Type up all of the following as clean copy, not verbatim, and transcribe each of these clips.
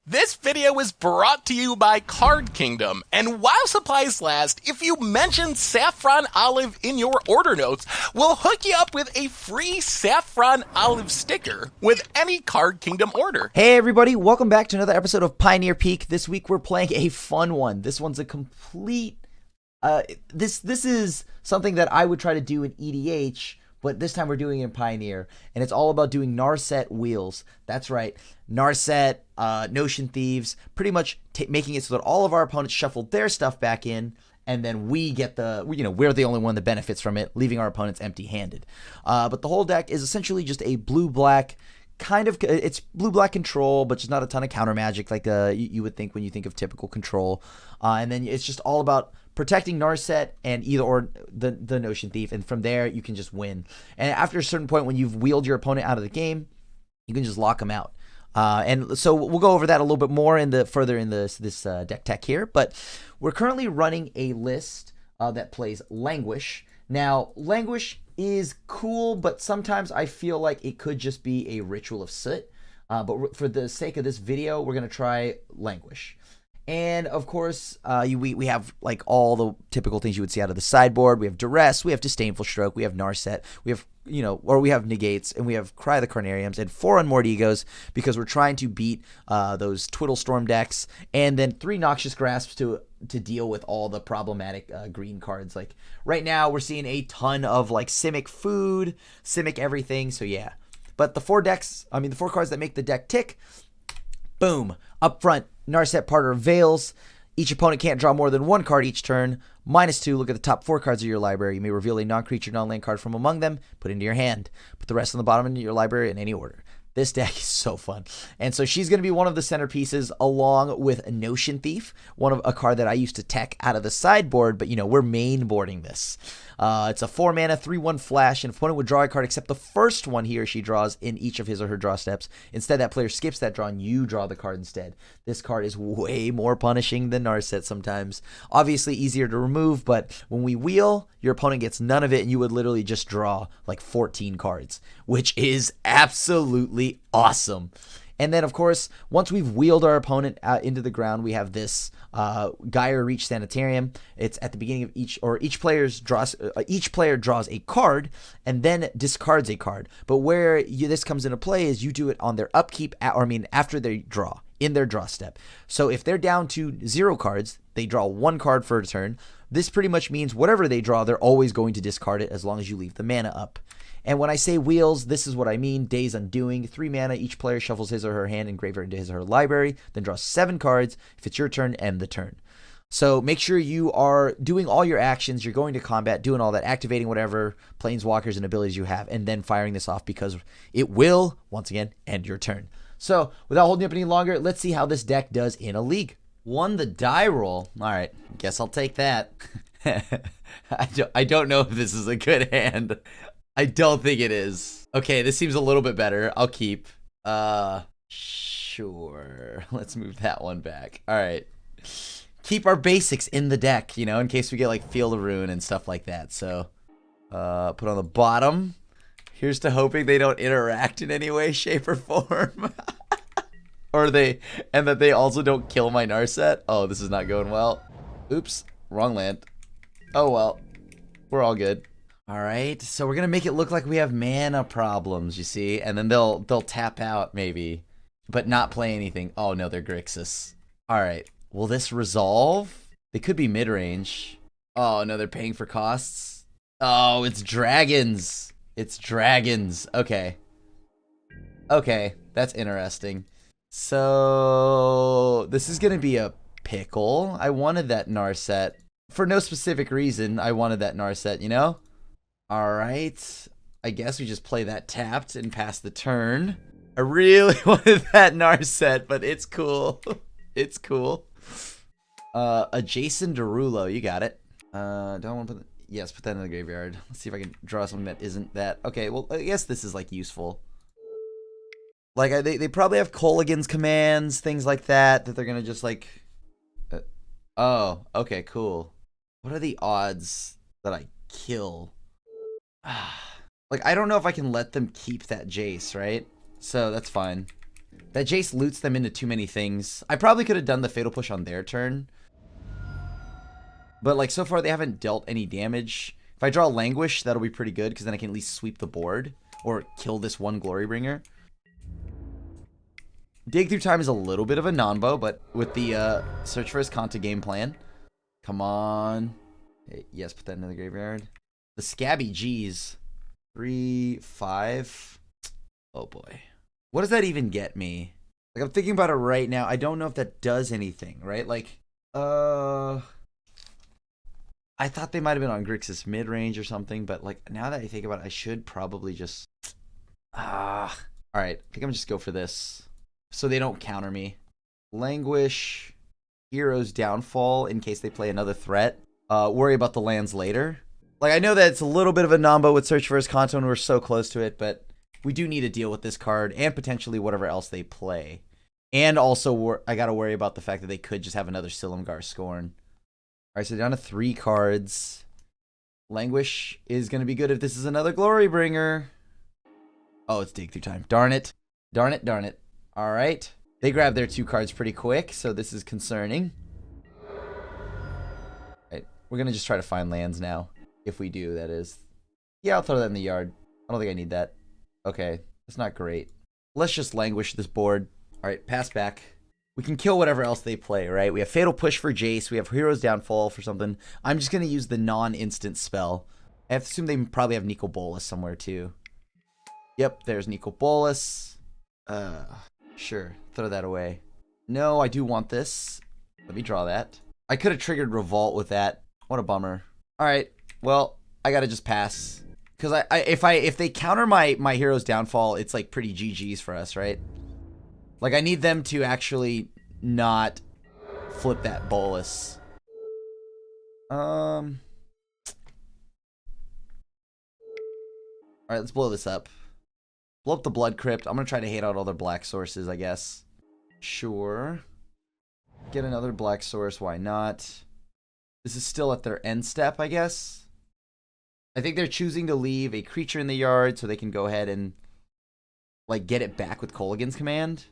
This video is brought to you by Card Kingdom, and while supplies last, if you mention Saffron Olive in your order notes, we'll hook you up with a free Saffron Olive sticker with any Card Kingdom order. Hey everybody, welcome back to another episode of Pioneer Peak. This week we're playing a fun one. This one's a complete... This is something that I would try to do in EDH, but this time we're doing it in Pioneer, and it's all about doing Narset wheels. That's right, Narset, Notion Thieves, pretty much making it so that all of our opponents shuffle their stuff back in, and then we get we're the only one that benefits from it, leaving our opponents empty-handed. But the whole deck is essentially just a blue-black, it's blue-black control, but just not a ton of counter magic like you would think when you think of typical control. And then it's just all about protecting Narset and the Notion Thief, and from there you can just win. And after a certain point, when you've wheeled your opponent out of the game, you can just lock them out. And so we'll go over that a little bit more further in this deck tech here. But we're currently running a list that plays Languish. Now, Languish is cool, but sometimes I feel like it could just be a Ritual of Soot. But for the sake of this video, we're going to try Languish. And of course, we have like all the typical things you would see out of the sideboard. We have Duress, we have Disdainful Stroke, we have Narset, we have we have Negates, and we have Cry the Carnariums, and 4 Unmoored Egos, because we're trying to beat those Twiddle Storm decks, and then 3 Noxious Grasps to deal with all the problematic green cards. Like right now, we're seeing a ton of like Simic Food, Simic everything. So yeah, but the 4 cards that make the deck tick. Boom! Up front, Narset Parter of Veils. Each opponent can't draw more than 1 card each turn. -2, look at the top 4 cards of your library. You may reveal a non-creature, non-land card from among them, put into your hand. Put the rest on the bottom of your library in any order. This deck is so fun. And so she's going to be one of the centerpieces, along with Notion Thief, a card that I used to tech out of the sideboard, but we're main boarding this. It's a 4 mana, 3/1 flash, and an opponent would draw a card except the first one he or she draws in each of his or her draw steps. Instead, that player skips that draw and you draw the card instead. This card is way more punishing than Narset sometimes. Obviously easier to remove, but when we wheel, your opponent gets none of it, and you would literally just draw like 14 cards, which is absolutely awesome. And then, of course, once we've wheeled our opponent out into the ground, we have this Gyre Reach Sanitarium. It's at the beginning of each player draws a card and then discards a card. But where this comes into play is you do it on their upkeep, after they draw, in their draw step. So if they're down to 0 cards, they draw 1 card for a turn. This pretty much means whatever they draw, they're always going to discard it as long as you leave the mana up. And when I say wheels, this is what I mean. Days Undoing. 3 mana, each player shuffles his or her hand and graveyard into his or her library, then draws 7 cards. If it's your turn, end the turn. So make sure you are doing all your actions. You're going to combat, doing all that, activating whatever planeswalkers and abilities you have, and then firing this off, because it will, once again, end your turn. So without holding up any longer, let's see how this deck does in a league. Won the die roll. All right, guess I'll take that. I don't know if this is a good hand. I don't think it is. Okay, this seems a little bit better. I'll keep. Sure. Let's move that one back. All right. Keep our basics in the deck, in case we get like Field of Ruin and stuff like that. So, put on the bottom. Here's to hoping they don't interact in any way, shape, or form. And that they also don't kill my Narset. Oh, this is not going well. Oops, wrong land. Oh well, we're all good. All right, so we're gonna make it look like we have mana problems, you see, and then they'll tap out maybe, but not play anything. Oh no, they're Grixis. All right, will this resolve? They could be mid-range. Oh no, they're paying for costs. Oh, it's dragons. It's dragons. Okay. Okay, that's interesting. So this is gonna be a pickle. I wanted that Narset for no specific reason. I wanted that Narset, Alright, I guess we just play that tapped and pass the turn. I really wanted that Narset, but it's cool. It's cool. Adjacent Derulo, you got it. Don't want to put yes, put that in the graveyard. Let's see if I can draw something that isn't that. Okay, well, I guess this is like useful. Like, they probably have Kolaghan's commands, things like that they're gonna just like... oh, okay, cool. What are the odds that I kill? Like, I don't know if I can let them keep that Jace, right? So that's fine. That Jace loots them into too many things. I probably could have done the Fatal Push on their turn. But, like, so far they haven't dealt any damage. If I draw Languish, that'll be pretty good, because then I can at least sweep the board. Or kill this one Glorybringer. Dig Through Time is a little bit of a non-bo, but with the Search for Azcanta game plan. Come on. Hey, yes, put that into the graveyard. The Scabby G's. 3, 5. Oh, boy. What does that even get me? Like, I'm thinking about it right now. I don't know if that does anything, right? Like, I thought they might have been on Grixis mid-range or something, but, like, now that I think about it, I should probably just... Alright, I think I'm just go for this. So they don't counter me. Languish, Hero's Downfall in case they play another threat. Worry about the lands later. Like, I know that it's a little bit of a nombo with Search for Azcanta and we're so close to it, but we do need to deal with this card and potentially whatever else they play. And also, I gotta worry about the fact that they could just have another Silumgar Scorn. Alright, so down to 3 cards. Languish is gonna be good if this is another Glorybringer. Oh, it's Dig Through Time. Darn it. Darn it, darn it. Alright. They grab their 2 cards pretty quick, so this is concerning. Alright, we're gonna just try to find lands now. If we do, that is. Yeah, I'll throw that in the yard. I don't think I need that. Okay, that's not great. Let's just Languish this board. Alright, pass back. We can kill whatever else they play, right? We have Fatal Push for Jace. We have Hero's Downfall for something. I'm just gonna use the non-instant spell. I have to assume they probably have Nicol Bolas somewhere, too. Yep, there's Nicol Bolas. Sure, throw that away. No, I do want this. Let me draw that. I could have triggered Revolt with that. What a bummer. All right, well, I gotta just pass. Because if they counter my Hero's Downfall, it's like pretty GG's for us, right? Like, I need them to actually not flip that Bolas. Alright, let's blow this up. Blow up the Blood Crypt. I'm going to try to hate out all their black sources, I guess. Sure. Get another black source. Why not? This is still at their end step, I guess. I think they're choosing to leave a creature in the yard so they can go ahead and, like, get it back with Kolaghan's Command.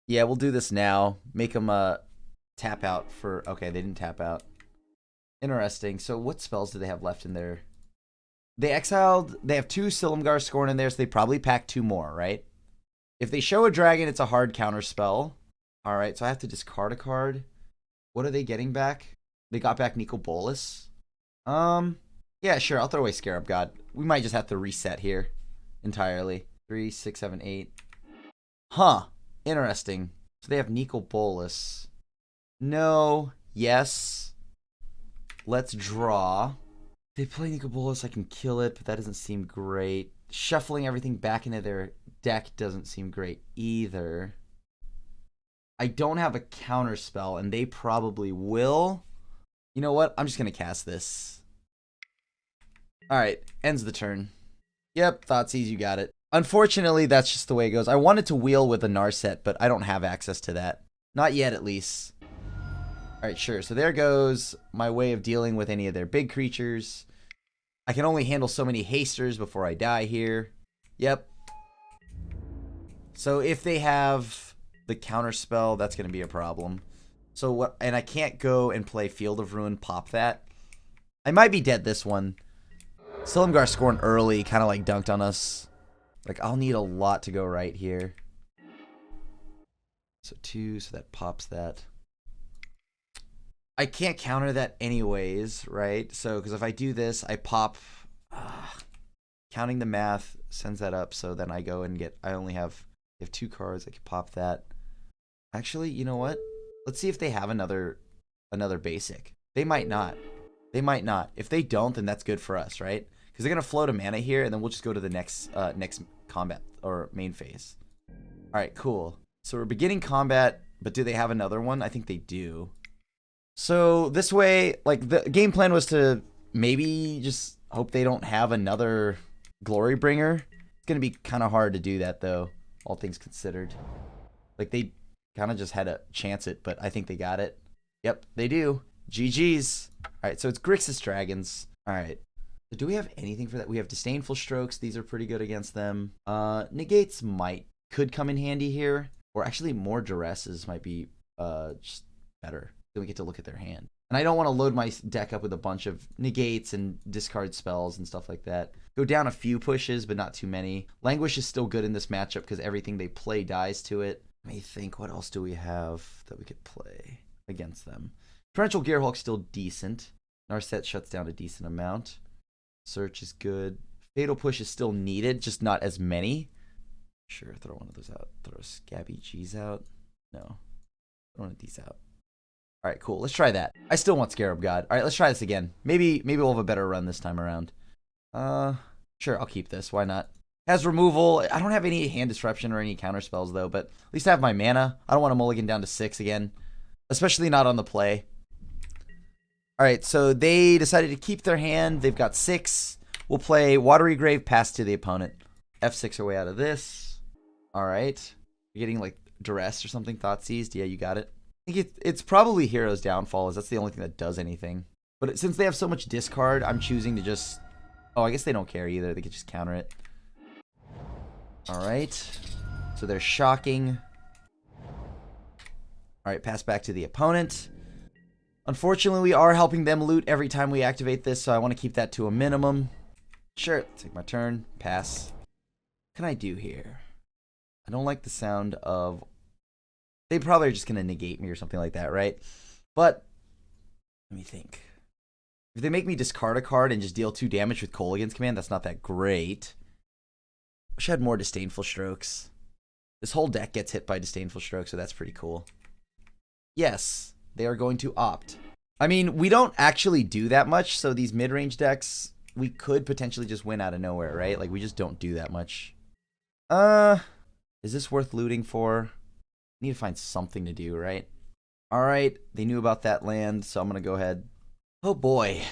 Yeah, we'll do this now. Make them tap out for... Okay, they didn't tap out. Interesting. So what spells do they have left in there? They exiled... They have 2 Silumgar Scorn in there, so they probably pack 2 more, right? If they show a dragon, it's a hard counter spell. Alright, so I have to discard a card. What are they getting back? They got back Nicol Bolas. Yeah, sure, I'll throw away Scarab God. We might just have to reset here entirely. 3, 6, 7, 8. Huh. Interesting. So they have Nicol Bolas. No. Yes. Let's draw. They play Nicol Bolas, I can kill it, but that doesn't seem great. Shuffling everything back into their deck doesn't seem great either. I don't have a counter spell, and they probably will. You know what? I'm just going to cast this. Alright, ends the turn. Yep, Thoughtseize, you got it. Unfortunately, that's just the way it goes. I wanted to wheel with a Narset, but I don't have access to that. Not yet, at least. Alright, sure. So there goes my way of dealing with any of their big creatures. I can only handle so many hasters before I die here. Yep. So if they have the counter spell, that's going to be a problem. So what? And I can't go and play Field of Ruin, pop that. I might be dead this one. Silumgar Scorn early kind of like dunked on us. Like, I'll need a lot to go right here. So 2, so that pops that. I can't counter that anyways, right? So, because if I do this, I pop... counting the math sends that up, so then I go and get... I only have 2 cards, I can pop that. Actually, you know what? Let's see if they have another basic. They might not. They might not. If they don't, then that's good for us, right? Because they're going to float a mana here, and then we'll just go to the next combat, or main phase. Alright, cool. So we're beginning combat, but do they have another one? I think they do. So this way, like, the game plan was to maybe just hope they don't have another Glorybringer. It's going to be kind of hard to do that, though, all things considered. Like, they kind of just had to chance it, but I think they got it. Yep, they do. GG's. Alright, so it's Grixis Dragons. Alright. Do we have anything for that? We have Disdainful Strokes. These are pretty good against them. Negates could come in handy here. Or actually more Duresses might be just better. Then we get to look at their hand. And I don't want to load my deck up with a bunch of negates and discard spells and stuff like that. Go down a few pushes, but not too many. Languish is still good in this matchup because everything they play dies to it. Let me think, what else do we have that we could play against them? Torrential Gearhulk's still decent. Narset shuts down a decent amount. Search is good. Fatal Push is still needed, just not as many. Sure, throw one of those out. Throw Scabby G's out. No. Throw one of these out. All right, cool. Let's try that. I still want Scarab God. All right, let's try this again. Maybe we'll have a better run this time around. Sure, I'll keep this. Why not? Has removal. I don't have any hand disruption or any counter spells, though, but at least I have my mana. I don't want to mulligan down to 6 again, especially not on the play. All right, so they decided to keep their hand. They've got 6. We'll play Watery Grave, pass to the opponent. F6 our way out of this. All right. You're getting like Duress or something, Thought Seized. Yeah, you got it. I think it's probably Hero's Downfall, as that's the only thing that does anything. But since they have so much discard, I'm choosing to just... Oh, I guess they don't care either. They could just counter it. All right. So they're shocking. All right, pass back to the opponent. Unfortunately, we are helping them loot every time we activate this, so I want to keep that to a minimum. Sure, take my turn. Pass. What can I do here? I don't like the sound of... They probably are just going to negate me or something like that, right? But, let me think. If they make me discard a card and just deal 2 damage with Kolaghan's Command, that's not that great. Wish I had more Disdainful Strokes. This whole deck gets hit by Disdainful Strokes, so that's pretty cool. Yes, they are going to opt. I mean, we don't actually do that much, so these mid-range decks, we could potentially just win out of nowhere, right? Like, we just don't do that much. Is this worth looting for? Need to find something to do, right? All right, they knew about that land, so I'm going to go ahead. Oh, boy.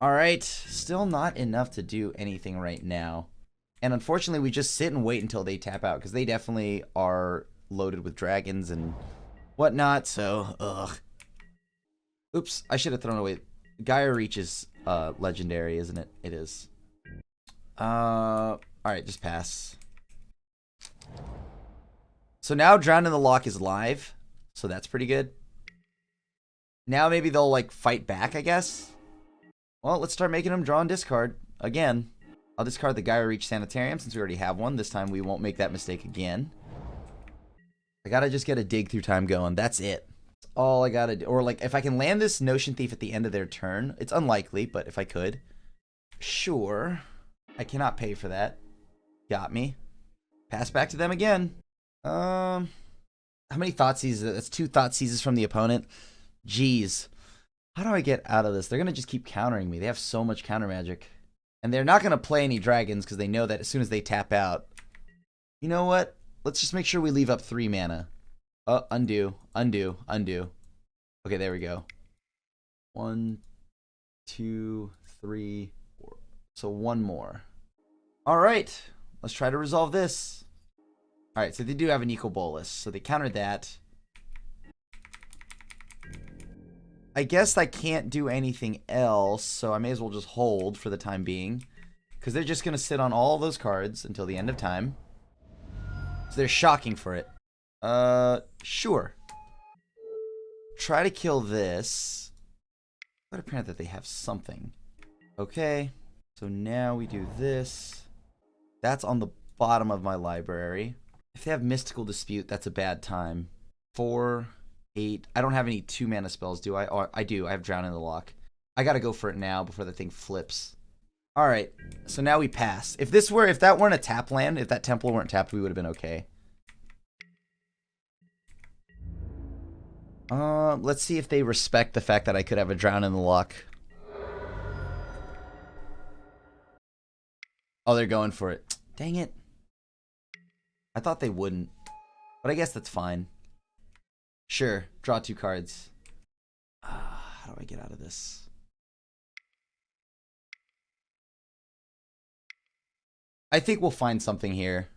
All right, still not enough to do anything right now. And unfortunately, we just sit and wait until they tap out, because they definitely are loaded with dragons and whatnot, so, ugh. Oops, I should have thrown away. Gaia Reach is legendary, isn't it? It is. All right, just pass. So now Drown in the Loch is live, so that's pretty good. Now maybe they'll, like, fight back, I guess. Well, let's start making them draw and discard. Again, I'll discard the Gaia Reach Sanitarium since we already have one. This time we won't make that mistake again. I gotta just get a Dig Through Time going. That's it. That's all I gotta do. Or, like, if I can land this Notion Thief at the end of their turn. It's unlikely, but if I could. Sure. I cannot pay for that. Got me. Pass back to them again. How many Thoughtseizes? That's 2 Thoughtseizes from the opponent. Jeez. How do I get out of this? They're gonna just keep countering me. They have so much counter magic. And they're not gonna play any dragons because they know that as soon as they tap out. You know what? Let's just make sure we leave up 3 mana. Oh, undo, undo, undo. Okay, there we go. 1, 2, 3, 4. So 1 more. All right, let's try to resolve this. All right, so they do have an Eco Bolus, so they countered that. I guess I can't do anything else, so I may as well just hold for the time being, because they're just going to sit on all those cards until the end of time. So they're shocking for it. Sure. Try to kill this. But apparently that they have something. Okay, so now we do this. That's on the bottom of my library. If they have Mystical Dispute, that's a bad time. 4, 8. I don't have any 2 mana spells, do I? Oh, I do. I have Drown in the Loch. I gotta go for it now before the thing flips. All right, so now we pass. If that weren't a tap land, if that temple weren't tapped, we would have been okay. Let's see if they respect the fact that I could have a Drown in the Loch. Oh, they're going for it. Dang it. I thought they wouldn't, but I guess that's fine. Sure, draw 2 cards. How do I get out of this? I think we'll find something here.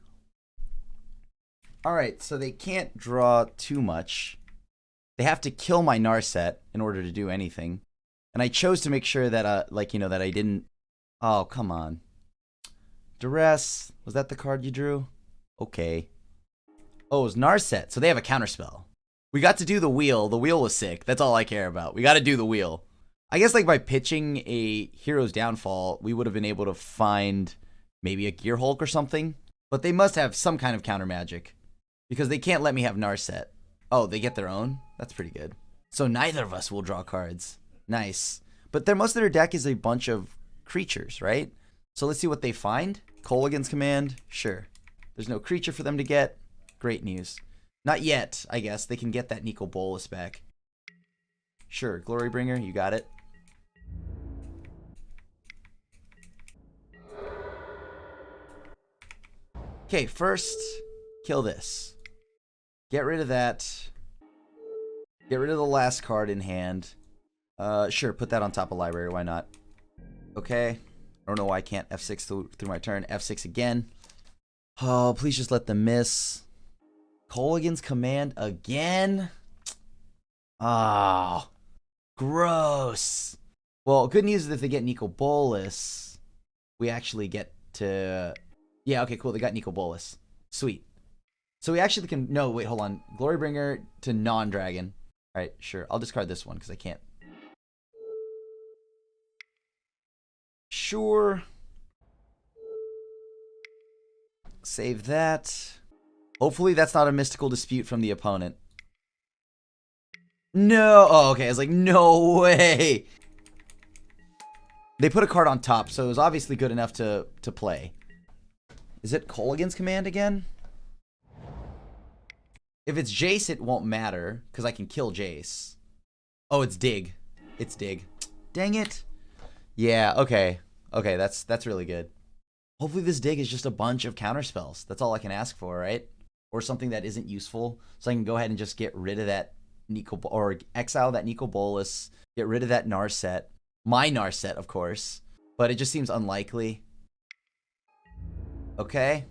Alright, so they can't draw too much. They have to kill my Narset in order to do anything. And I chose to make sure that, that I didn't Oh, come on. Duress. Was that the card you drew? Okay. Oh, it was Narset, so they have a counterspell. We got to do the wheel. The wheel was sick. That's all I care about. We got to do the wheel. I guess like by pitching a Hero's Downfall, we would have been able to find maybe a Gear Hulk or something. But they must have some kind of counter magic. Because they can't let me have Narset. Oh, they get their own? That's pretty good. So neither of us will draw cards. Nice. But most of their deck is a bunch of creatures, right? So let's see what they find. Kolaghan's Command. Sure. There's no creature for them to get. Great news. Not yet, I guess. They can get that Nico Bolas back. Sure. Glorybringer, you got it. Okay, first, kill this. Get rid of that. Get rid of the last card in hand. Sure, put that on top of library. Why not? Okay. I don't know why I can't F6 through my turn. F6 again. Oh, please just let them miss. Kolaghan's Command again? Oh, gross. Well, good news is if they get Nico Bolas, we actually get to... Yeah, okay, cool. They got Nico Bolas. Sweet. So we actually can... No, wait, hold on. Glorybringer to non-dragon. All right, sure. I'll discard this one because I can't. Sure. Save that. Hopefully that's not a mystical dispute from the opponent. No. Oh, okay. I was like, no way. They put a card on top, so it was obviously good enough to play. Is it Kolaghan's Command again? If it's Jace, it won't matter, because I can kill Jace. Oh, it's Dig. It's Dig. Dang it. Yeah, okay. Okay, that's really good. Hopefully this Dig is just a bunch of counterspells. That's all I can ask for, right? Or something that isn't useful. So I can go ahead and just get rid of that Nico... Or exile that Nico Bolas. Get rid of that Narset. My Narset, of course. But it just seems unlikely. Okay.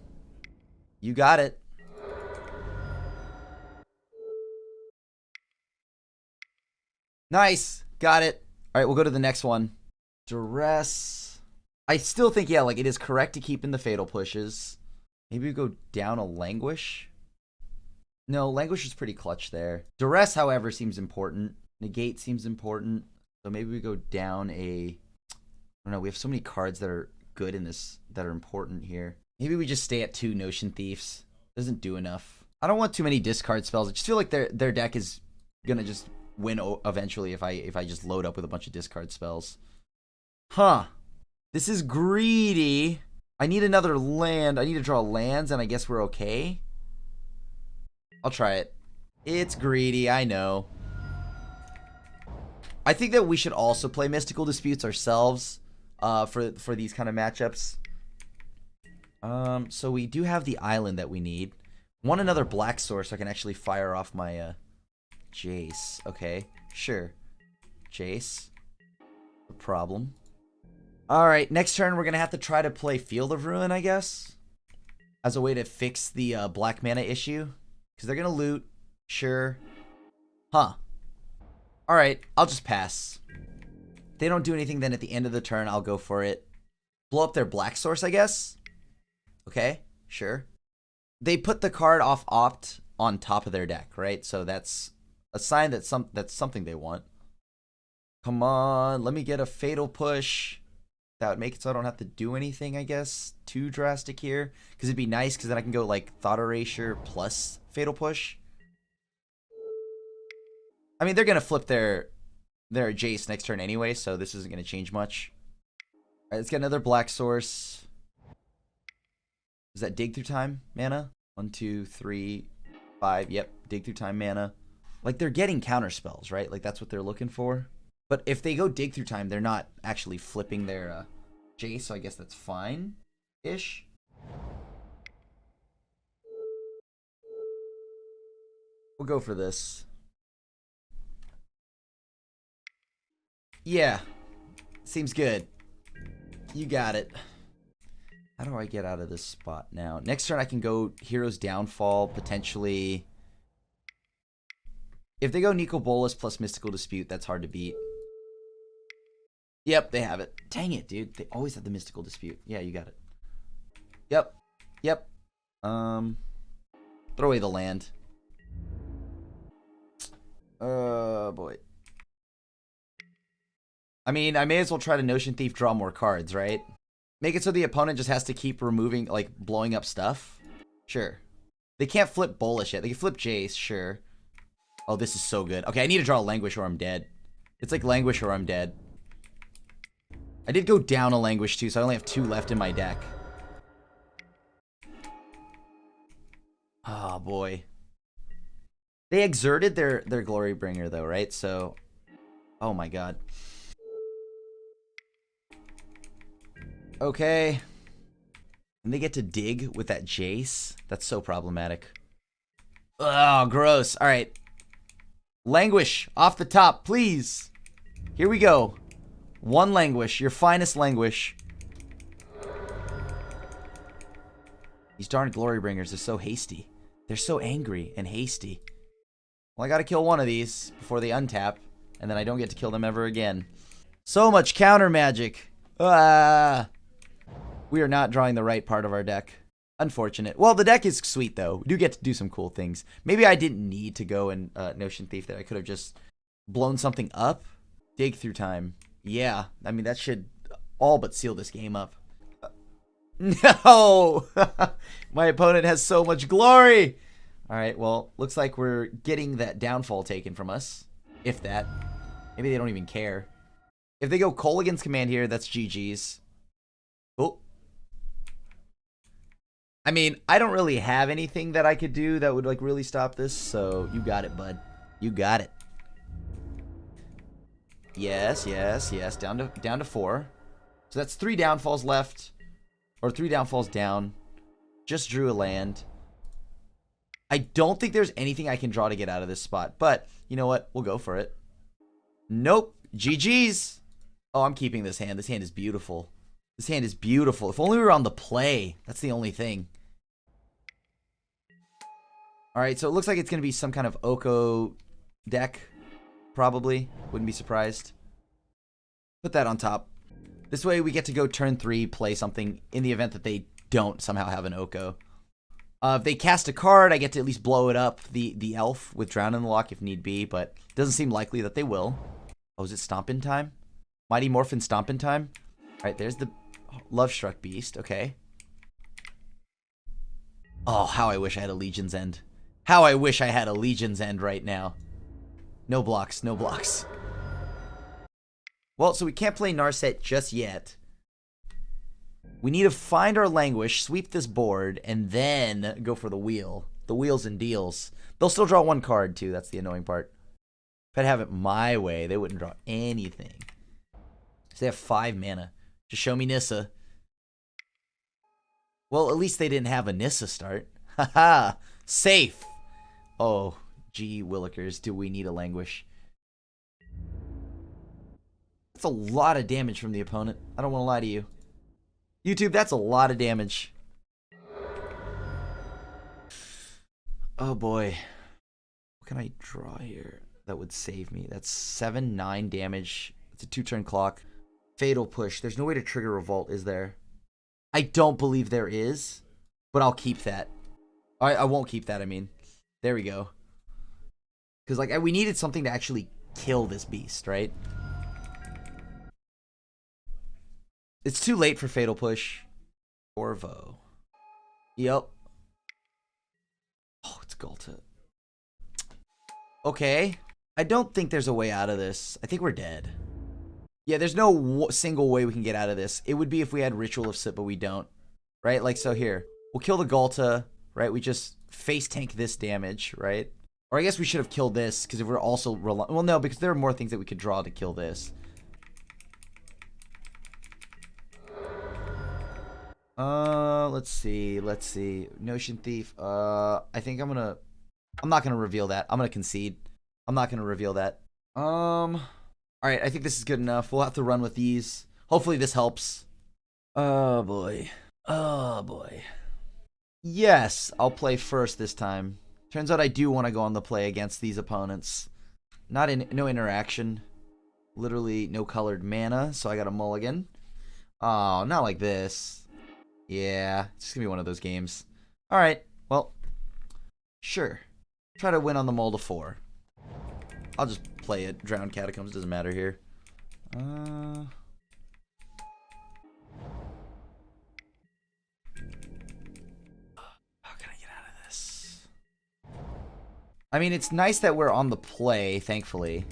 You got it. Nice. Got it. All right, we'll go to the next one. Duress. I still think, yeah, like it is correct to keep in the Fatal Pushes. Maybe we go down a Languish. No, Languish is pretty clutch there. Duress, however, seems important. Negate seems important. So maybe we go down a... I don't know. We have so many cards that are good in this, that are important here. Maybe we just stay at 2 Notion Thieves. Doesn't do enough. I don't want too many discard spells. I just feel like their deck is gonna just win eventually if I just load up with a bunch of discard spells. Huh. This is greedy. I need another land. I need to draw lands, and I guess we're okay. I'll try it. It's greedy, I know. I think that we should also play Mystical Disputes ourselves for these kind of matchups. So we do have the island that we need. Want another black source so I can actually fire off my Jace. Okay, sure. Jace. No problem. Alright, next turn we're going to have to try to play Field of Ruin, I guess. As a way to fix the black mana issue. Because they're going to loot. Sure. Huh. Alright, I'll just pass. If they don't do anything, then at the end of the turn, I'll go for it. Blow up their black source, I guess. Okay, sure. They put the card off opt on top of their deck, right? So that's a sign that that's something they want. Come on, let me get a Fatal Push. That would make it so I don't have to do anything, I guess. Too drastic here. Because it'd be nice, because then I can go like Thought Erasure plus Fatal Push. I mean, they're going to flip their Jace next turn anyway, so this isn't going to change much. Alright, let's get another black source. Is that Dig Through Time mana? 1, 2, 3, 5. Yep, Dig Through Time mana. Like, they're getting counter spells, right? Like, that's what they're looking for. But if they go Dig Through Time, they're not actually flipping their Jace, so I guess that's fine-ish. We'll go for this. Yeah. Seems good. You got it. How do I get out of this spot now? Next turn I can go Hero's Downfall, potentially. If they go Nico Bolas plus Mystical Dispute, that's hard to beat. Yep, they have it. Dang it, dude. They always have the mystical dispute. Yeah, you got it. Yep. Yep. Throw away the land. Oh, boy. I mean, I may as well try to Notion Thief draw more cards, right? Make it so the opponent just has to keep removing, like, blowing up stuff. Sure. They can't flip Bullish yet. They can flip Jace, sure. Oh, this is so good. Okay, I need to draw Languish or I'm dead. It's like Languish or I'm dead. I did go down a Languish too, so I only have 2 left in my deck. Oh, boy. They exerted their Glory Bringer, though, right? So, oh my god. Okay. And they get to dig with that Jace? That's so problematic. Oh, gross. All right. Languish, off the top, please. Here we go. 1 Languish, your finest Languish. These darn Glory Bringers are so hasty. They're so angry and hasty. Well, I gotta kill one of these before they untap, and then I don't get to kill them ever again. So much counter magic. Ah. We are not drawing the right part of our deck. Unfortunate. Well, the deck is sweet, though. We do get to do some cool things. Maybe I didn't need to go and Notion Thief there. I could have just blown something up. Dig through time. Yeah. I mean, that should all but seal this game up. No! My opponent has so much glory! Alright, well, looks like we're getting that downfall taken from us. If that. Maybe they don't even care. If they go Kolaghan's Command here, that's GG's. Oh. I mean, I don't really have anything that I could do that would, like, really stop this, so you got it, bud. You got it. Yes, yes, yes. Down to 4. So that's 3 downfalls left. Or 3 downfalls down. Just drew a land. I don't think there's anything I can draw to get out of this spot. But, you know what? We'll go for it. Nope. GG's. Oh, I'm keeping this hand. This hand is beautiful. This hand is beautiful. If only we were on the play. That's the only thing. Alright, so it looks like it's going to be some kind of Oko deck. Probably. Wouldn't be surprised. Put that on top. This way we get to go turn 3, play something in the event that they don't somehow have an Oko. If they cast a card, I get to at least blow it up, the elf, with Drown in the Lock if need be, but it doesn't seem likely that they will. Oh, is it Stompin' time? Mighty Morphin Stompin' time? Alright, there's the Love Struck Beast, okay. Oh, how I wish I had a Legion's End. How I wish I had a Legion's End right now. No blocks, no blocks. Well, so we can't play Narset just yet. We need to find our Languish, sweep this board, and then go for the wheel. The wheels and deals. They'll still draw 1 card, too. That's the annoying part. If I'd have it my way, they wouldn't draw anything. So they have 5 mana. Just show me Nissa. Well, at least they didn't have a Nissa start. Haha. Safe. Oh, gee willikers, do we need a Languish. That's a lot of damage from the opponent. I don't want to lie to you. YouTube, that's a lot of damage. Oh boy. What can I draw here that would save me? That's 7, 9 damage. It's a 2-turn clock. Fatal Push. There's no way to trigger Revolt, is there? I don't believe there is, but I'll keep that. I won't keep that, I mean. There we go. Because, like, we needed something to actually kill this beast, right? It's too late for Fatal Push. Orvo. Yep. Oh, it's Ghalta. Okay. I don't think there's a way out of this. I think we're dead. Yeah, there's no single way we can get out of this. It would be if we had Ritual of Sip, but we don't. Right? Like, so here. We'll kill the Ghalta, right? We just face tank this damage, right? Or I guess we should have killed this, because if we're also... Well, no, because there are more things that we could draw to kill this. Let's see. Notion Thief. I think I'm not gonna reveal that. I'm gonna concede. I'm not gonna reveal that. Alright, I think this is good enough. We'll have to run with these. Hopefully this helps. Oh boy. Oh boy. Yes, I'll play first this time. Turns out I do want to go on the play against these opponents. No interaction. Literally no colored mana, so I got a mulligan. Oh, not like this. Yeah, it's just gonna be one of those games. Alright, well, sure. Try to win on the mull to 4. I'll just play it. Drowned Catacombs, doesn't matter here. How can I get out of this? I mean, it's nice that we're on the play, thankfully.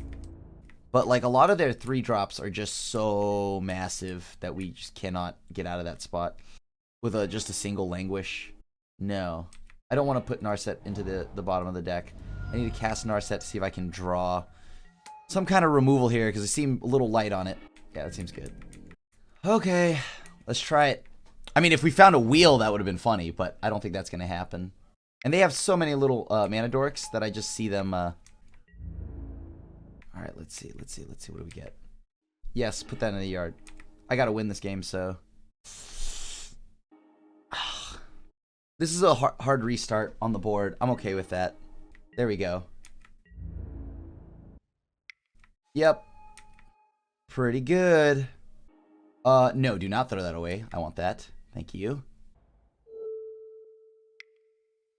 But, like, a lot of their 3-drops are just so massive that we just cannot get out of that spot with just a single Languish. No. I don't want to put Narset into the bottom of the deck. I need to cast Narset to see if I can draw some kind of removal here, because I seem a little light on it. Yeah, that seems good. Okay, let's try it. I mean, if we found a wheel, that would have been funny, but I don't think that's going to happen. And they have so many little mana dorks that I just see them... Alright, let's see. What do we get? Yes, put that in the yard. I gotta win this game, so... This is a hard restart on the board. I'm okay with that. There we go. Yep. Pretty good. No, do not throw that away. I want that. Thank you.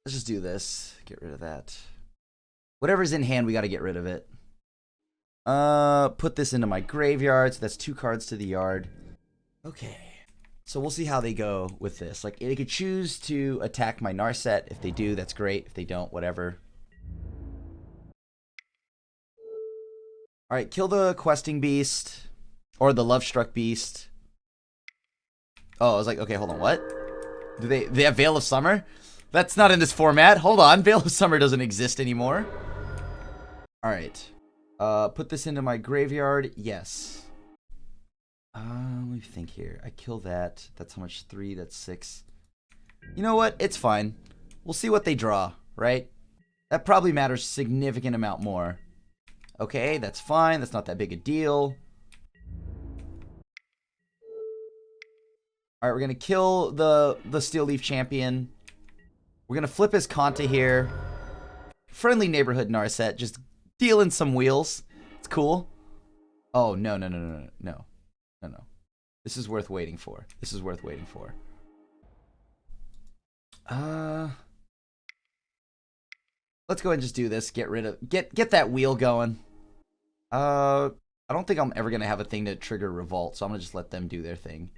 Let's just do this. Get rid of that. Whatever's in hand, we gotta get rid of it. Put this into my graveyard, so that's 2 cards to the yard. Okay. So we'll see how they go with this. Like, they could choose to attack my Narset. If they do, that's great. If they don't, whatever. Alright, kill the Questing Beast. Or the Love-Struck Beast. Oh, I was like, okay, hold on, what? Do they have Veil of Summer? That's not in this format. Hold on, Veil of Summer doesn't exist anymore. Alright. Put this into my graveyard. Yes. Let me think here. I kill that. That's how much? 3. That's 6. You know what? It's fine. We'll see what they draw, right? That probably matters a significant amount more. Okay, that's fine. That's not that big a deal. Alright, we're going to kill the Steel Leaf Champion. We're going to flip his Kanta here. Friendly Neighborhood Narset. Just dealing some wheels. It's cool. Oh, no. This is worth waiting for. Let's go ahead and just do this. Get rid of... Get that wheel going. I don't think I'm ever going to have a thing to trigger Revolt, so I'm going to just let them do their thing.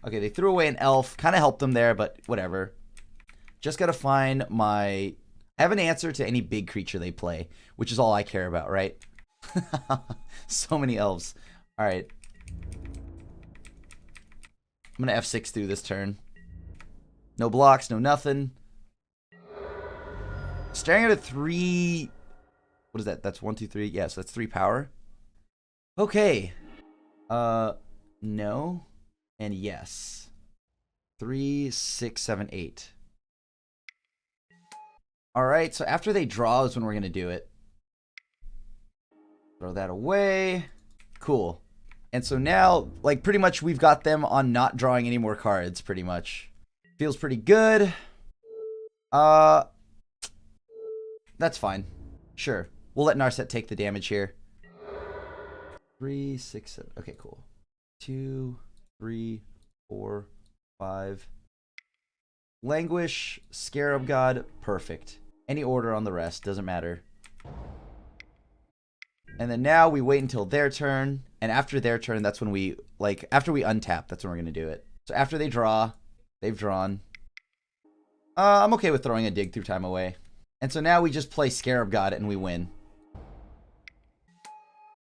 Okay, they threw away an elf. Kind of helped them there, but whatever. Just got to find my... I have an answer to any big creature they play, which is all I care about, right? So many elves. Alright. I'm going to F6 through this turn. No blocks, no nothing. Staring at a 3... What is that? That's 1, 2, 3. Yes, that's 3 power. Okay. No. And yes. 3, 6, 7, 8. Alright, so after they draw is when we're going to do it. Throw that away. Cool. And so now, like, pretty much we've got them on not drawing any more cards, pretty much. Feels pretty good. That's fine. Sure. We'll let Narset take the damage here. 3, 6, 7. Okay, cool. 2, 3, 4, 5. Languish, Scarab God, perfect. Any order on the rest, doesn't matter. And then now we wait until their turn. And after their turn, that's when we, like, after we untap, that's when we're going to do it. So after they draw, they've drawn. I'm okay with throwing a Dig Through Time away. And so now we just play Scarab God and we win.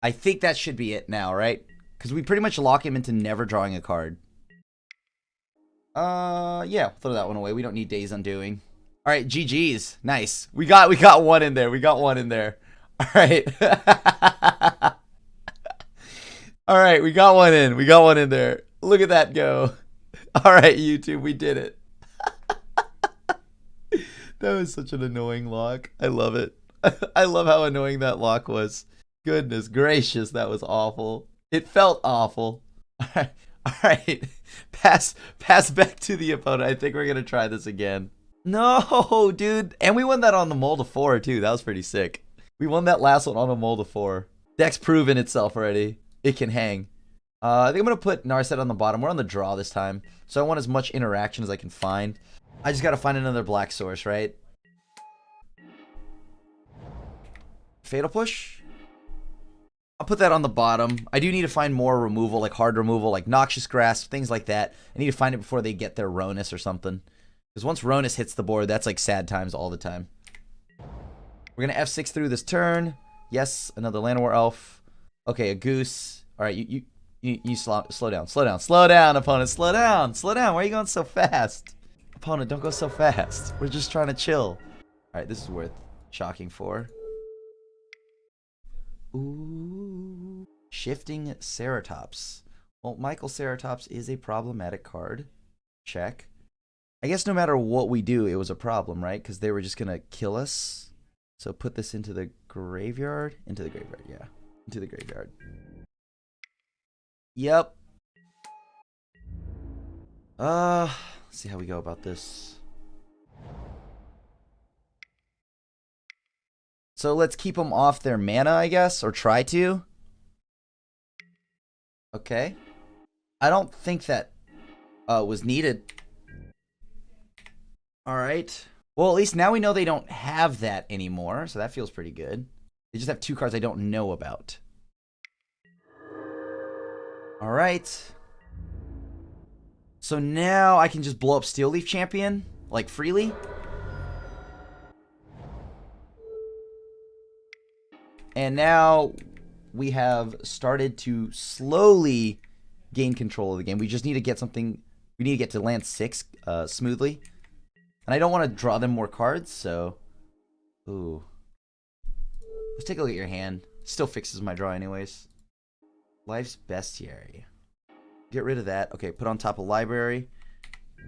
I think that should be it now, right? Because we pretty much lock him into never drawing a card. Yeah, throw that one away. We don't need Days Undoing. All right, GG's. Nice. We got one in there. All right. All right, we got one in there. Look at that go. All right, YouTube, we did it. That was such an annoying lock. I love it. I love how annoying that lock was. Goodness gracious, that was awful. It felt awful. All right. Pass back to the opponent. I think we're going to try this again. No, dude. And we won that on the mull to 4, too. That was pretty sick. We won that last one on a mull to 4. Deck's proven itself already. It can hang. I think I'm going to put Narset on the bottom. We're on the draw this time, so I want as much interaction as I can find. I just got to find another black source, right? Fatal Push? I'll put that on the bottom. I do need to find more removal, like hard removal, like Noxious Grasp, things like that. I need to find it before they get their Ronus or something. Because once Ronus hits the board, that's like sad times all the time. We're going to F6 through this turn. Yes, another Llanowar Elf. Okay, a Goose. All right, you slow down. Slow down, opponent. Slow down. Why are you going so fast? Opponent, don't go so fast. We're just trying to chill. All right, this is worth shocking for. Ooh. Shifting Ceratops. Well, Michael Ceratops is a problematic card. Check. I guess no matter what we do, it was a problem, right? Because they were just going to kill us. So put this into the graveyard. Into the graveyard, yeah. Into the graveyard. Yep. Let's see how we go about this. So let's keep them off their mana, I guess, or try to. Okay. I don't think that was needed. All right. Well, at least now we know they don't have that anymore, so that feels pretty good. They just have 2 cards I don't know about. All right. So now I can just blow up Steel Leaf Champion, like, freely. And now we have started to slowly gain control of the game. We just need to get something. We need to get to land 6 smoothly. And I don't want to draw them more cards, so. Ooh. Let's take a look at your hand. Still fixes my draw, anyways. Life's Bestiary. Get rid of that. Okay, put on top of Library.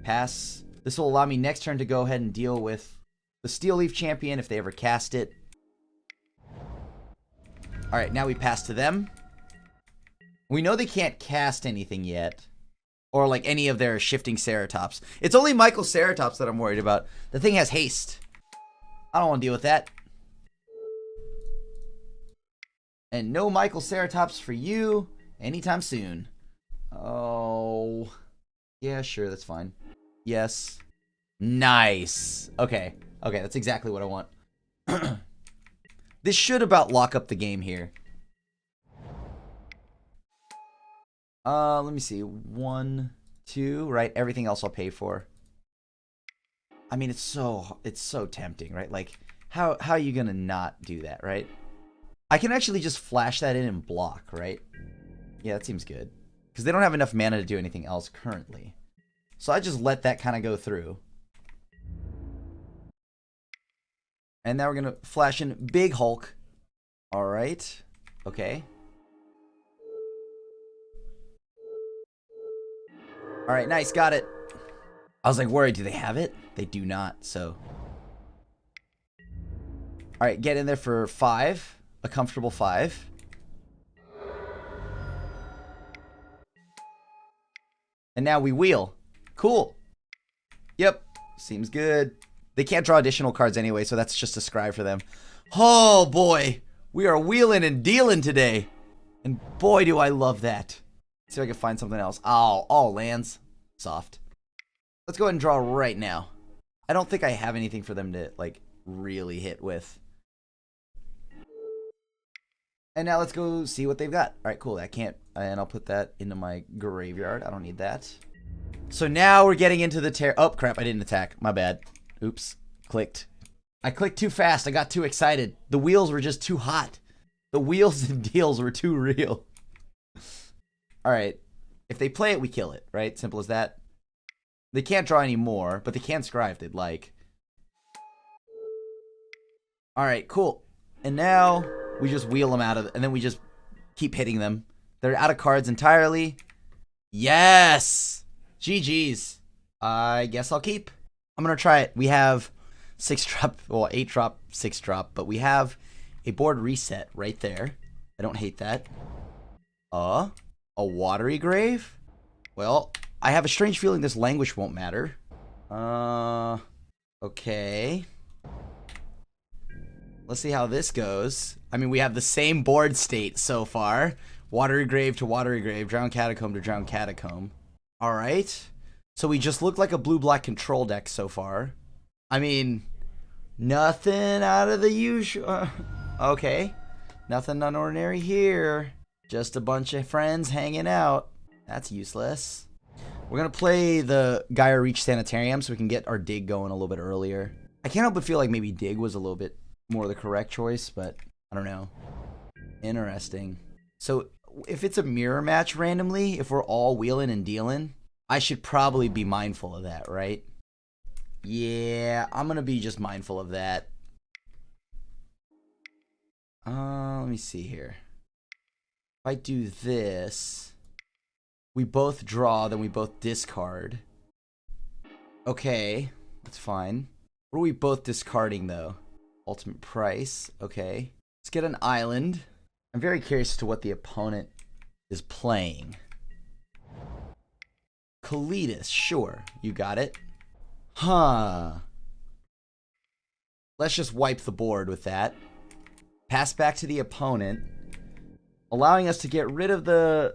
Pass. This will allow me next turn to go ahead and deal with the Steel Leaf Champion if they ever cast it. Alright, now we pass to them. We know they can't cast anything yet. Or like any of their Shifting Ceratops. It's only Michael Ceratops that I'm worried about. The thing has haste. I don't want to deal with that. And no Michael Ceratops for you anytime soon. Oh. Yeah, sure, that's fine. Yes. Nice. Okay. Okay, that's exactly what I want. This should about lock up the game here. Let me see. 1, 2, right? Everything else I'll pay for. I mean, it's so tempting, right? Like, how are you gonna not do that, right? I can actually just flash that in and block, right? Yeah, that seems good. Because they don't have enough mana to do anything else currently. So I just let that kind of go through. And now we're going to flash in Big Hulk. All right. Okay. All right, nice. Got it. I was like worried. Do they have it? They do not, so. All right, get in there for 5. A comfortable 5. And now we wheel. Cool. Yep. Seems good. They can't draw additional cards anyway, so that's just a scribe for them. Oh, boy. We are wheeling and dealing today. And boy, do I love that. Let's see if I can find something else. Oh, all lands. Soft. Let's go ahead and draw right now. I don't think I have anything for them to, like, really hit with. And now let's go see what they've got. All right, cool. I can't, and I'll put that into my graveyard. I don't need that. So now we're getting into the oh, crap. I didn't attack. My bad. Oops. Clicked. I clicked too fast. I got too excited. The wheels were just too hot. The wheels and deals were too real. All right. If they play it, we kill it, right? Simple as that. They can't draw any more, but they can scry if they'd like. All right, cool. And now we just wheel them out of it, and then we just keep hitting them. They're out of cards entirely. Yes! GG's. I guess I'll keep. I'm going to try it. We have 6 drop, well, 8 drop, 6 drop, but we have a board reset right there. I don't hate that. A Watery Grave? Well, I have a strange feeling this Languish won't matter. Okay. Let's see how this goes. I mean, we have the same board state so far. Watery Grave to Watery Grave, Drowned Catacomb to Drowned Catacomb. All right. So we just look like a blue-black control deck so far. I mean, nothing out of the usual. Okay. Nothing unordinary here. Just a bunch of friends hanging out. That's useless. We're going to play the Gaia Reach Sanitarium so we can get our dig going a little bit earlier. I can't help but feel like maybe dig was a little bit more the correct choice, but I don't know. Interesting. So if it's a mirror match randomly, if we're all wheeling and dealing, I should probably be mindful of that, right? Yeah, I'm going to be just mindful of that. Let me see here. If I do this, we both draw, then we both discard. Okay, that's fine. What are we both discarding, though? Ultimate price. Okay. Let's get an island. I'm very curious as to what the opponent is playing. Kalidas, sure. You got it. Huh. Let's just wipe the board with that. Pass back to the opponent, allowing us to get rid of the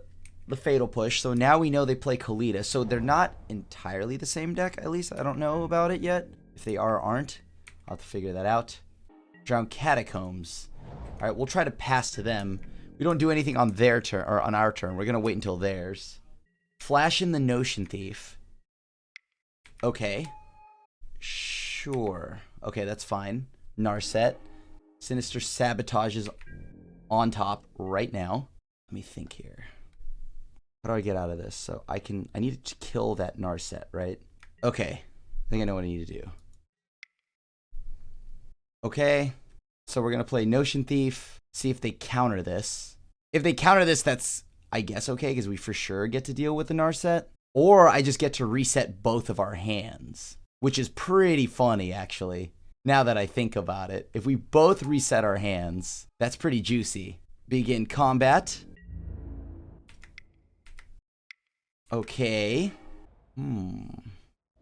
Fatal Push. So now we know they play Kalidas. So they're not entirely the same deck, at least. I don't know about it yet. If they are or aren't, I'll have to figure that out. Drowned Catacombs. All right, we'll try to pass to them. We don't do anything on their turn or on our turn. We're going to wait until theirs. Flash in the Notion Thief. Okay. Sure. Okay, that's fine. Narset. Sinister Sabotage is on top right now. Let me think here. How do I get out of this? So I need to kill that Narset, right? Okay. I think I know what I need to do. Okay. So we're going to play Notion Thief. See if they counter this. If they counter this, that's, I guess, okay, because we for sure get to deal with the Narset. Or I just get to reset both of our hands, which is pretty funny, actually. Now that I think about it, if we both reset our hands, that's pretty juicy. Begin combat. Okay.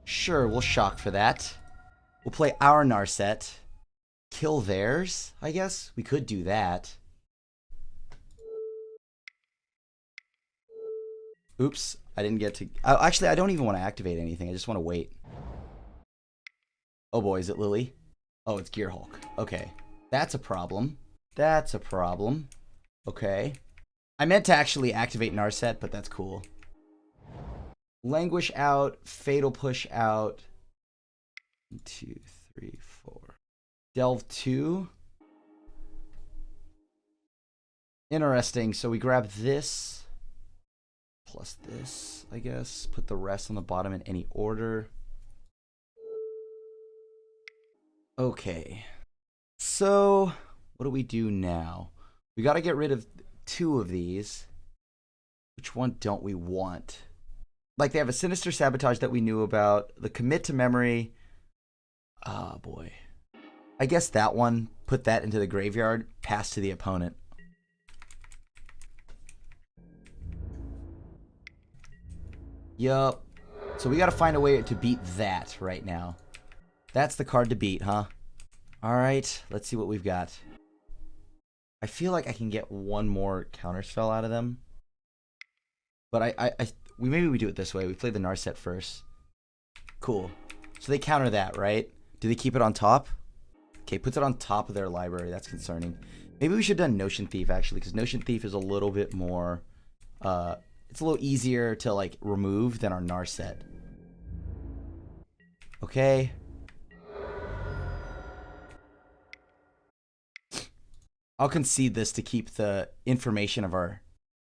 Sure, we'll shock for that. We'll play our Narset. Kill theirs, I guess? We could do that. Oops, I didn't get to... Actually, I don't even want to activate anything. I just want to wait. Oh boy, is it Lily? Oh, it's Gear Hulk. Okay. That's a problem. That's a problem. Okay. I meant to actually activate Narset, but that's cool. Languish out. Fatal Push out. 1, 2, 3, 4. Delve 2. Interesting. So we grab this. Plus this, I guess. Put the rest on the bottom in any order. Okay, so what do we do now? We got to get rid of 2 of these. Which one don't we want? Like, they have a Sinister Sabotage that we knew about. The Commit to Memory. Oh, boy. I guess that one. Put that into the graveyard. Pass to the opponent. Yup. So we got to find a way to beat that right now. That's the card to beat, huh? Alright, let's see what we've got. I feel like I can get one more counterspell out of them. But maybe we do it this way. We play the Narset first. Cool. So they counter that, right? Do they keep it on top? Okay, puts it on top of their library. That's concerning. Maybe we should have done Notion Thief, actually, because Notion Thief is a little bit more... it's a little easier to, like, remove than our Narset. Okay. I'll concede this to keep the information of our...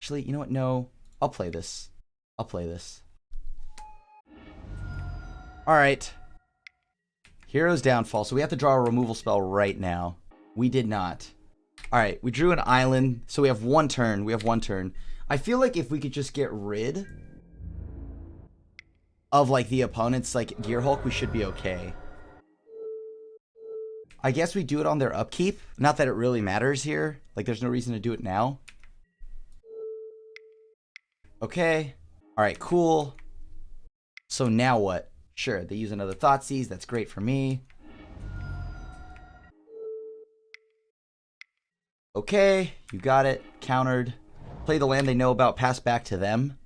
Actually, you know what? No. I'll play this. I'll play this. Alright. Hero's Downfall. So we have to draw a removal spell right now. We did not. Alright, we drew an island. So we have 1 turn. We have 1 turn. I feel like if we could just get rid of, like, the opponent's, like, Gear Hulk, we should be okay. I guess we do it on their upkeep. Not that it really matters here. Like, there's no reason to do it now. Okay. Alright, cool. So now what? Sure, they use another Thoughtseize. That's great for me. Okay, you got it. Countered. Play the land they know about, pass back to them.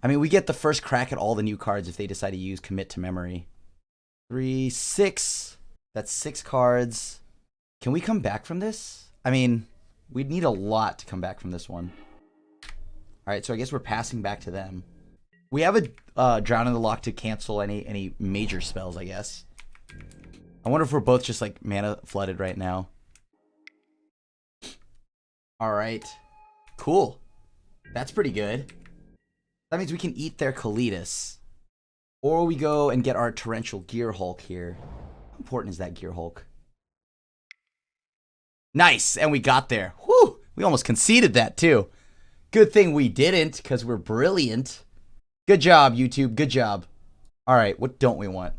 I mean, we get the first crack at all the new cards if they decide to use Commit to Memory. 3, 6. That's 6 cards. Can we come back from this? I mean, we'd need a lot to come back from this one. Alright, so I guess we're passing back to them. We have a Drown in the Lock to cancel any major spells, I guess. I wonder if we're both just like mana flooded right now. Alright. Cool. That's pretty good. That means we can eat their Kalitas. Or we go and get our Torrential Gear Hulk here. How important is that Gear Hulk? Nice! And we got there. Whew! We almost conceded that too. Good thing we didn't, because we're brilliant. Good job, YouTube. Good job. Alright, what don't we want?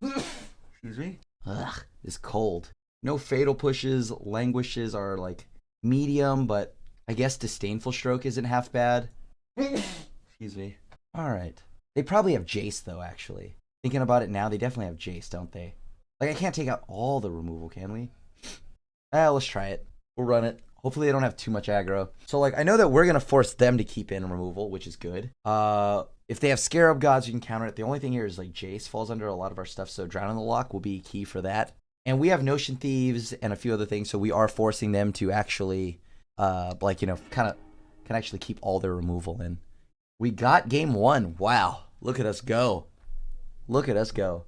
Excuse me? Ugh, it's cold. No fatal pushes. Languishes are like medium, but I guess Disdainful Stroke isn't half bad. Excuse me. Alright. They probably have Jace, though, actually. Thinking about it now, they definitely have Jace, don't they? Like, I can't take out all the removal, can we? Let's try it. We'll run it. Hopefully they don't have too much aggro. So, like, I know that we're going to force them to keep in removal, which is good. If they have Scarab Gods, you can counter it. The only thing here is, like, Jace falls under a lot of our stuff, so Drown in the Lock will be key for that. And we have Notion Thieves and a few other things, so we are forcing them to actually, like, you know, can actually keep all their removal in. We got game 1. Wow. Look at us go. Look at us go.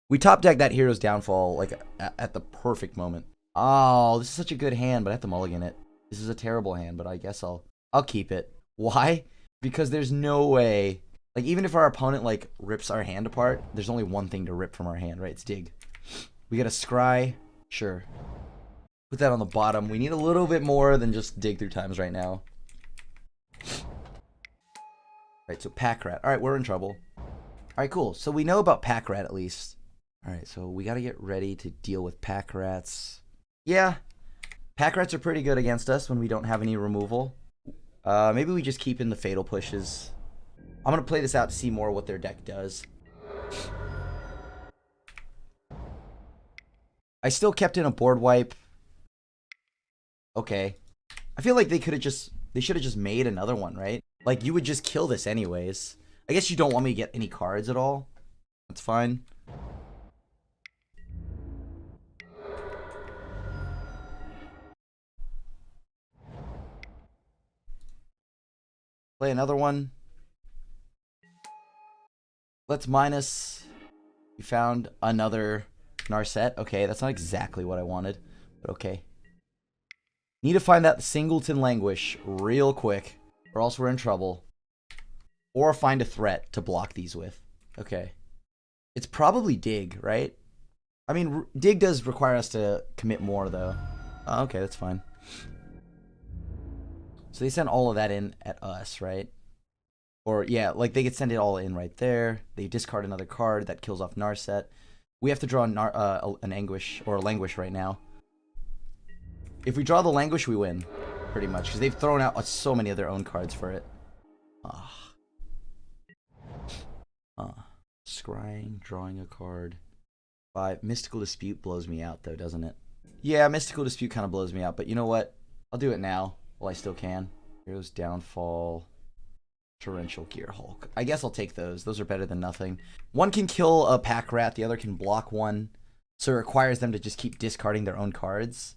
We top decked that Hero's Downfall, like, at the perfect moment. Oh, this is such a good hand, but I have to mulligan it. This is a terrible hand, but I guess I'll keep it. Why? Because there's no way. Like, even if our opponent, like, rips our hand apart, there's only one thing to rip from our hand, right? It's Dig. We got a Scry. Sure. Put that on the bottom. We need a little bit more than just Dig through times right now. Alright, so Pack Rat. Alright, we're in trouble. Alright, cool. So we know about Pack Rat at least. Alright, so we gotta get ready to deal with Pack Rats. Yeah. Pack Rats are pretty good against us when we don't have any removal. Maybe we just keep in the Fatal Pushes. I'm gonna play this out to see more what their deck does. I still kept in a board wipe. Okay. I feel like they should have just made another one, right? Like, you would just kill this anyways. I guess you don't want me to get any cards at all. That's fine. Play another one. Let's minus. We found another Narset. Okay, that's not exactly what I wanted, but okay. Need to find that Singleton Languish real quick, or else we're in trouble. Or find a threat to block these with. Okay. It's probably Dig, right? I mean, Dig does require us to commit more, though. Oh, okay, that's fine. So they send all of that in at us, right? Or, yeah, like, they could send it all in right there. They discard another card that kills off Narset. We have to draw an Anguish, or a Languish right now. If we draw the Languish, we win, pretty much. Because they've thrown out so many of their own cards for it. Scrying, drawing a card. 5. Mystical Dispute blows me out, though, doesn't it? Yeah, Mystical Dispute kind of blows me out, but you know what? I'll do it now, while I still can. Hero's Downfall. Torrential Gear Hulk. I guess I'll take those. Those are better than nothing. One can kill a Pack Rat, the other can block one. So it requires them to just keep discarding their own cards.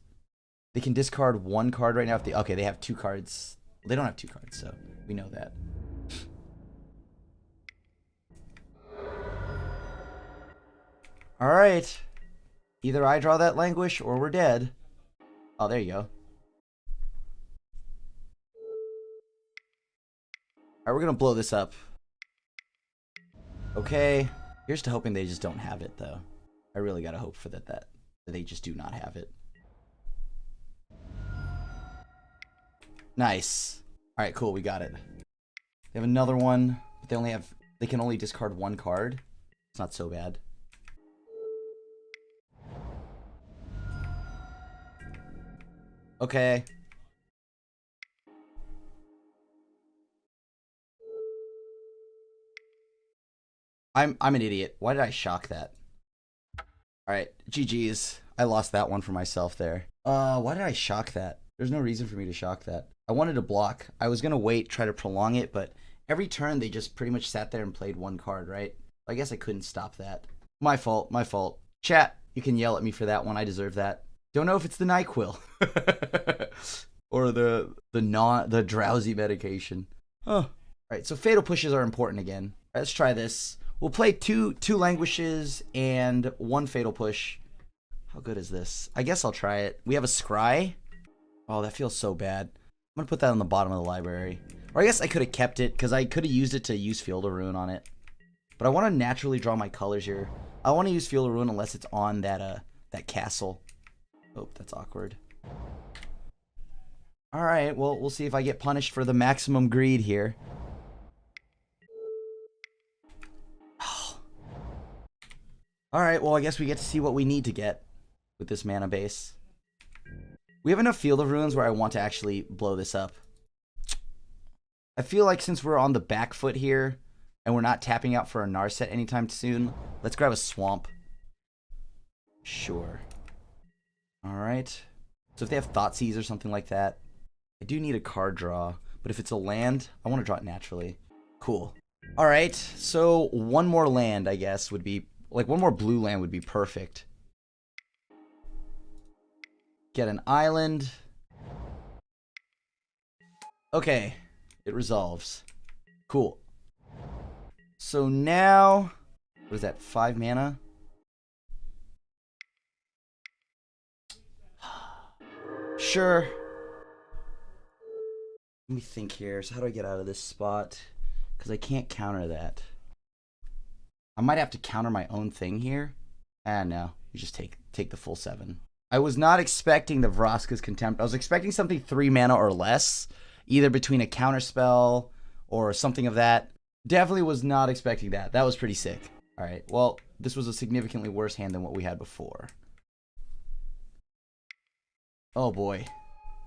They can discard one card right now if they... Okay, they have 2 cards. They don't have 2 cards, so we know that. Alright. Either I draw that Languish or we're dead. Oh, there you go. Alright, we're gonna blow this up. Okay. Here's to hoping they just don't have it, though. I really gotta hope for that they just do not have it. Nice. Alright, cool, we got it. They have another one, but they can only discard 1 card. It's not so bad. Okay. I'm an idiot. Why did I shock that? Alright, GG's. I lost that one for myself there. Why did I shock that? There's no reason for me to shock that. I wanted to block. I was going to wait, try to prolong it, but every turn they just pretty much sat there and played one card, right? I guess I couldn't stop that. My fault, my fault. Chat, you can yell at me for that one. I deserve that. Don't know if it's the NyQuil. Or the drowsy medication. Oh. All right, so fatal pushes are important again. All right, let's try this. We'll play two languishes and one fatal push. How good is this? I guess I'll try it. We have a scry. Oh, that feels so bad. I'm gonna put that on the bottom of the library. Or I guess I could have kept it because I could have used it to use Field of Ruin on it. But I want to naturally draw my colors here. I want to use Field of Ruin unless it's on that castle. Oh, that's awkward. All right, well, we'll see if I get punished for the maximum greed here. All right, well, I guess we get to see what we need to get with this mana base. We have enough Field of Ruins where I want to actually blow this up. I feel like since we're on the back foot here and we're not tapping out for a Narset anytime soon, let's grab a Swamp. Sure. All right. So if they have Thoughtseize or something like that, I do need a card draw. But if it's a land, I want to draw it naturally. Cool. All right. So one more land, I guess, would be... Like, one more blue land would be perfect. Get an island. Okay. It resolves. Cool. So now... What is that? 5 mana? Sure. Let me think here. So how do I get out of this spot? Because I can't counter that. I might have to counter my own thing here. No. You just take the full 7. I was not expecting the Vraska's Contempt. I was expecting something 3 mana or less. Either between a counterspell or something of that. Definitely was not expecting that. That was pretty sick. Alright, well, this was a significantly worse hand than what we had before. Oh boy.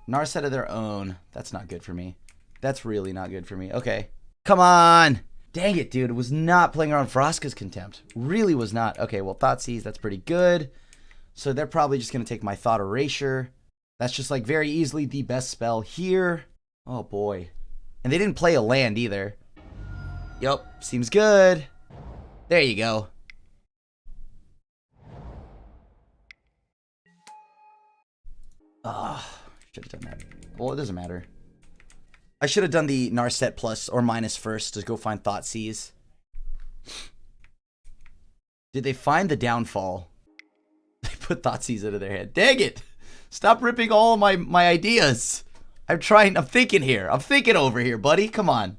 Narset of their own. That's not good for me. That's really not good for me. Okay. Come on! Dang it, dude. It was not playing around Vraska's Contempt. Really was not. Okay, well, Thoughtseize, that's pretty good. So they're probably just going to take my Thought Erasure. That's just, like, very easily the best spell here. Oh, boy. And they didn't play a land, either. Yup, seems good. There you go. Should have done that. Well, it doesn't matter. I should have done the Narset plus or minus first to go find Thoughtseize. Did they find the downfall? They put Thoughtseize into their head. Dang it! Stop ripping all my ideas. I'm thinking here. I'm thinking over here, buddy. Come on.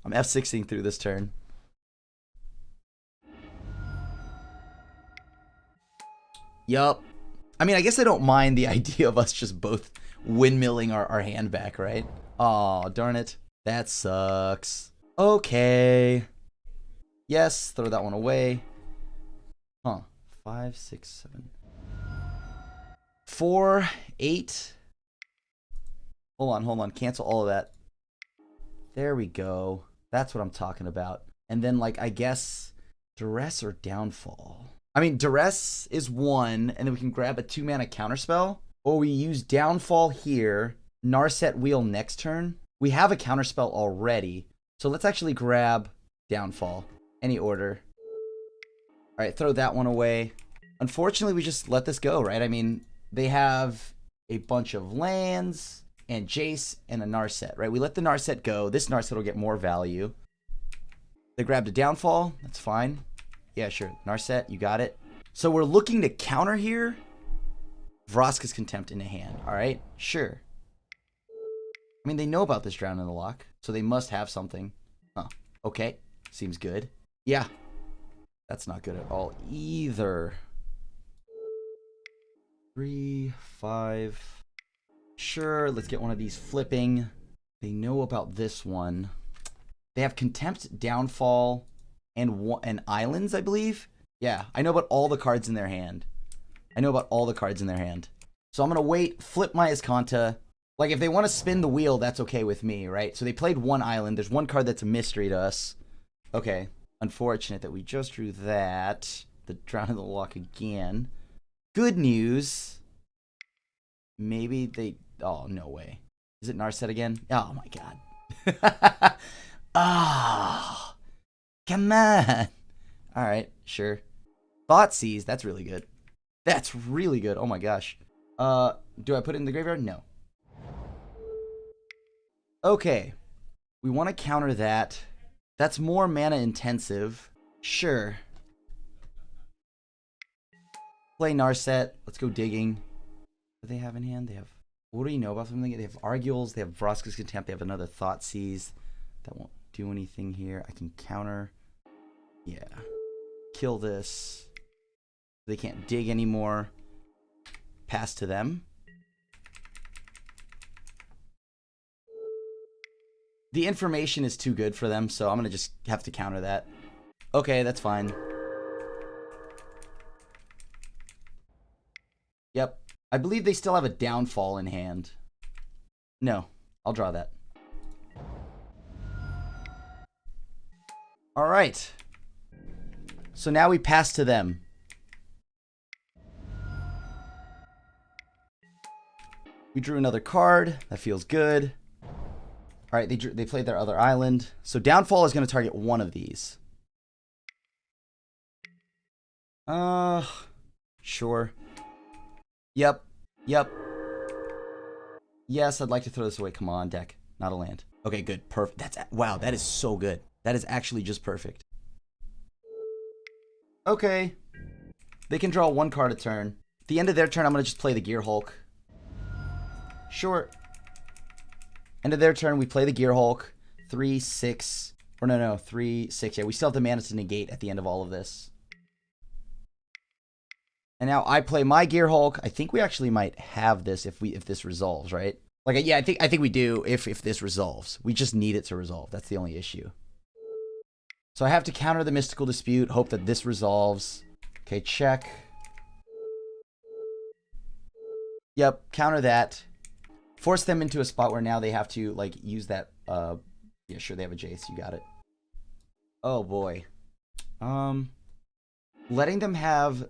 I'm F6ing through this turn. Yup. I mean, I guess I don't mind the idea of us just both windmilling our hand back, right? Aw, darn it. That sucks. Okay. Yes, throw that one away. Huh. 5, 6, 7. 4, 8. Hold on. Cancel all of that. There we go. That's what I'm talking about. And then, like, I guess Duress or Downfall. I mean, Duress is 1, and then we can grab a 2-mana counterspell. Or we use Downfall here, Narset Wheel next turn. We have a counterspell already. So let's actually grab Downfall. Any order. Alright, throw that one away. Unfortunately, we just let this go, right? I mean, they have a bunch of lands and Jace and a Narset, right? We let the Narset go. This Narset will get more value. They grabbed a Downfall. That's fine. Yeah, sure. Narset, you got it. So we're looking to counter here. Vraska's Contempt in a hand. Alright, sure. I mean, they know about this Drown in the Loch, so they must have something. Huh. Okay. Seems good. Yeah. That's not good at all either. 3, 5. Sure, let's get one of these flipping. They know about this one. They have Contempt, Downfall, and Islands, I believe. Yeah, I know about all the cards in their hand. So I'm going to wait, flip my Azcanta. Like, if they want to spin the wheel, that's okay with me, right? So they played one island. There's one card that's a mystery to us. Okay. Unfortunate that we just drew that. The Drown in the Loch again. Good news. Maybe they... Oh, no way. Is it Narset again? Oh, my God. Ah, oh, come on. All right, sure. Thoughtseize, that's really good. That's really good. Oh, my gosh. Do I put it in the graveyard? No. Okay. We want to counter that. That's more mana intensive. Sure. Play Narset. Let's go digging. What do they have in hand? They have... What do you know about something? They have Arguels. They have Vraska's Contempt. They have another Thoughtseize. That won't do anything here. I can counter. Yeah. Kill this. They can't dig anymore. Pass to them. The information is too good for them, so I'm going to just have to counter that. Okay, that's fine. Yep. I believe they still have a downfall in hand. No, I'll draw that. All right. So now we pass to them. We drew another card. That feels good. All right, they played their other island. So downfall is going to target one of these. Sure. Yep. Yes, I'd like to throw this away. Come on, deck. Not a land. Okay, good. Perfect. Wow, that is so good. That is actually just perfect. Okay. They can draw one card a turn. At the end of their turn, I'm going to just play the Gear Hulk. Sure. End of their turn, we play the Gear Hulk. 3, 6. Or no, 3, 6. Yeah, we still have the mana to negate at the end of all of this. And now I play my Gear Hulk. I think we actually might have this if this resolves, right? Like, yeah, I think we do if this resolves. We just need it to resolve. That's the only issue. So I have to counter the Mystical Dispute, hope that this resolves. Okay, check. Yep, counter that. Force them into a spot where now they have to, like, use that, yeah, sure, they have a Jace, you got it. Oh, boy. Letting them have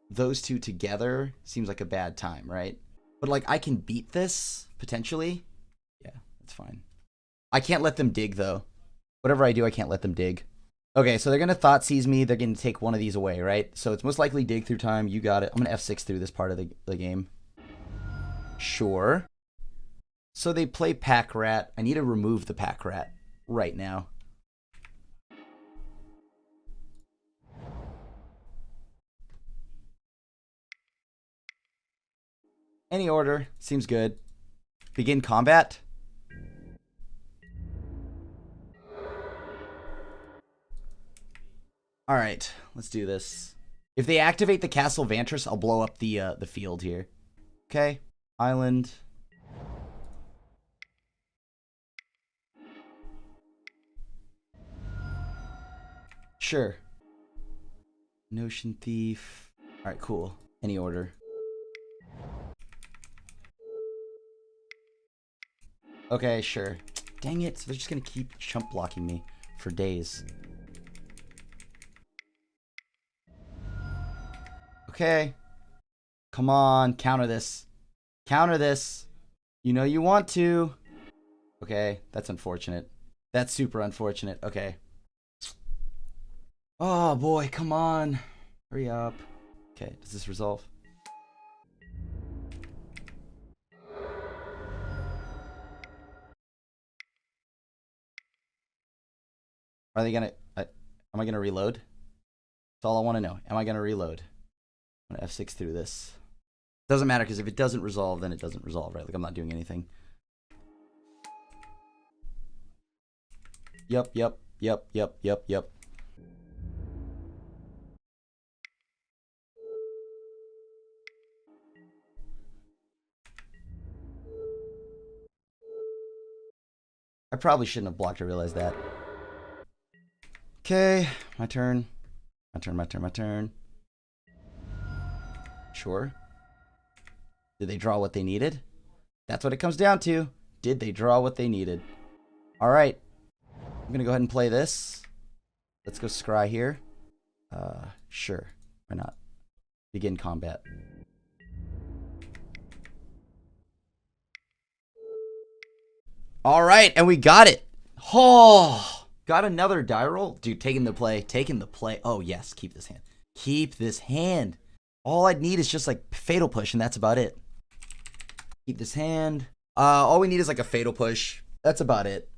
those two together seems like a bad time, right? But, like, I can beat this, potentially. Yeah, that's fine. I can't let them dig, though. Whatever I do, I can't let them dig. Okay, so they're going to Thoughtseize me. They're going to take one of these away, right? So it's most likely dig through time. You got it. I'm going to F6 through this part of the game. Sure. So they play Pack Rat. I need to remove the Pack Rat right now. Any order. Seems good. Begin combat. Alright, let's do this. If they activate the Castle Vantress, I'll blow up the field here. Okay. Island. Sure. Notion Thief. Alright, cool. Any order. Okay, sure. Dang it, so they're just gonna keep chump blocking me for days. Okay. Come on, counter this. Counter this. You know you want to. Okay, that's unfortunate. That's super unfortunate. Okay. Oh boy, come on. Hurry up. Okay, does this resolve? Are they gonna... am I gonna reload? That's all I want to know. Am I gonna reload? I'm gonna F6 through this. Doesn't matter, because if it doesn't resolve, then it doesn't resolve, right? Like, I'm not doing anything. Yep. I probably shouldn't have blocked, I realized that. Okay, my turn. My turn. Sure. Did they draw what they needed? That's what it comes down to. Did they draw what they needed? All right. I'm going to go ahead and play this. Let's go scry here. Sure. Why not? Begin combat. All right, and we got it. Oh, got another die roll. Dude, taking the play. Taking the play. Oh, yes, keep this hand. Keep this hand. All I'd need is just like fatal push, and that's about it. Keep this hand. All we need is like a fatal push. That's about it.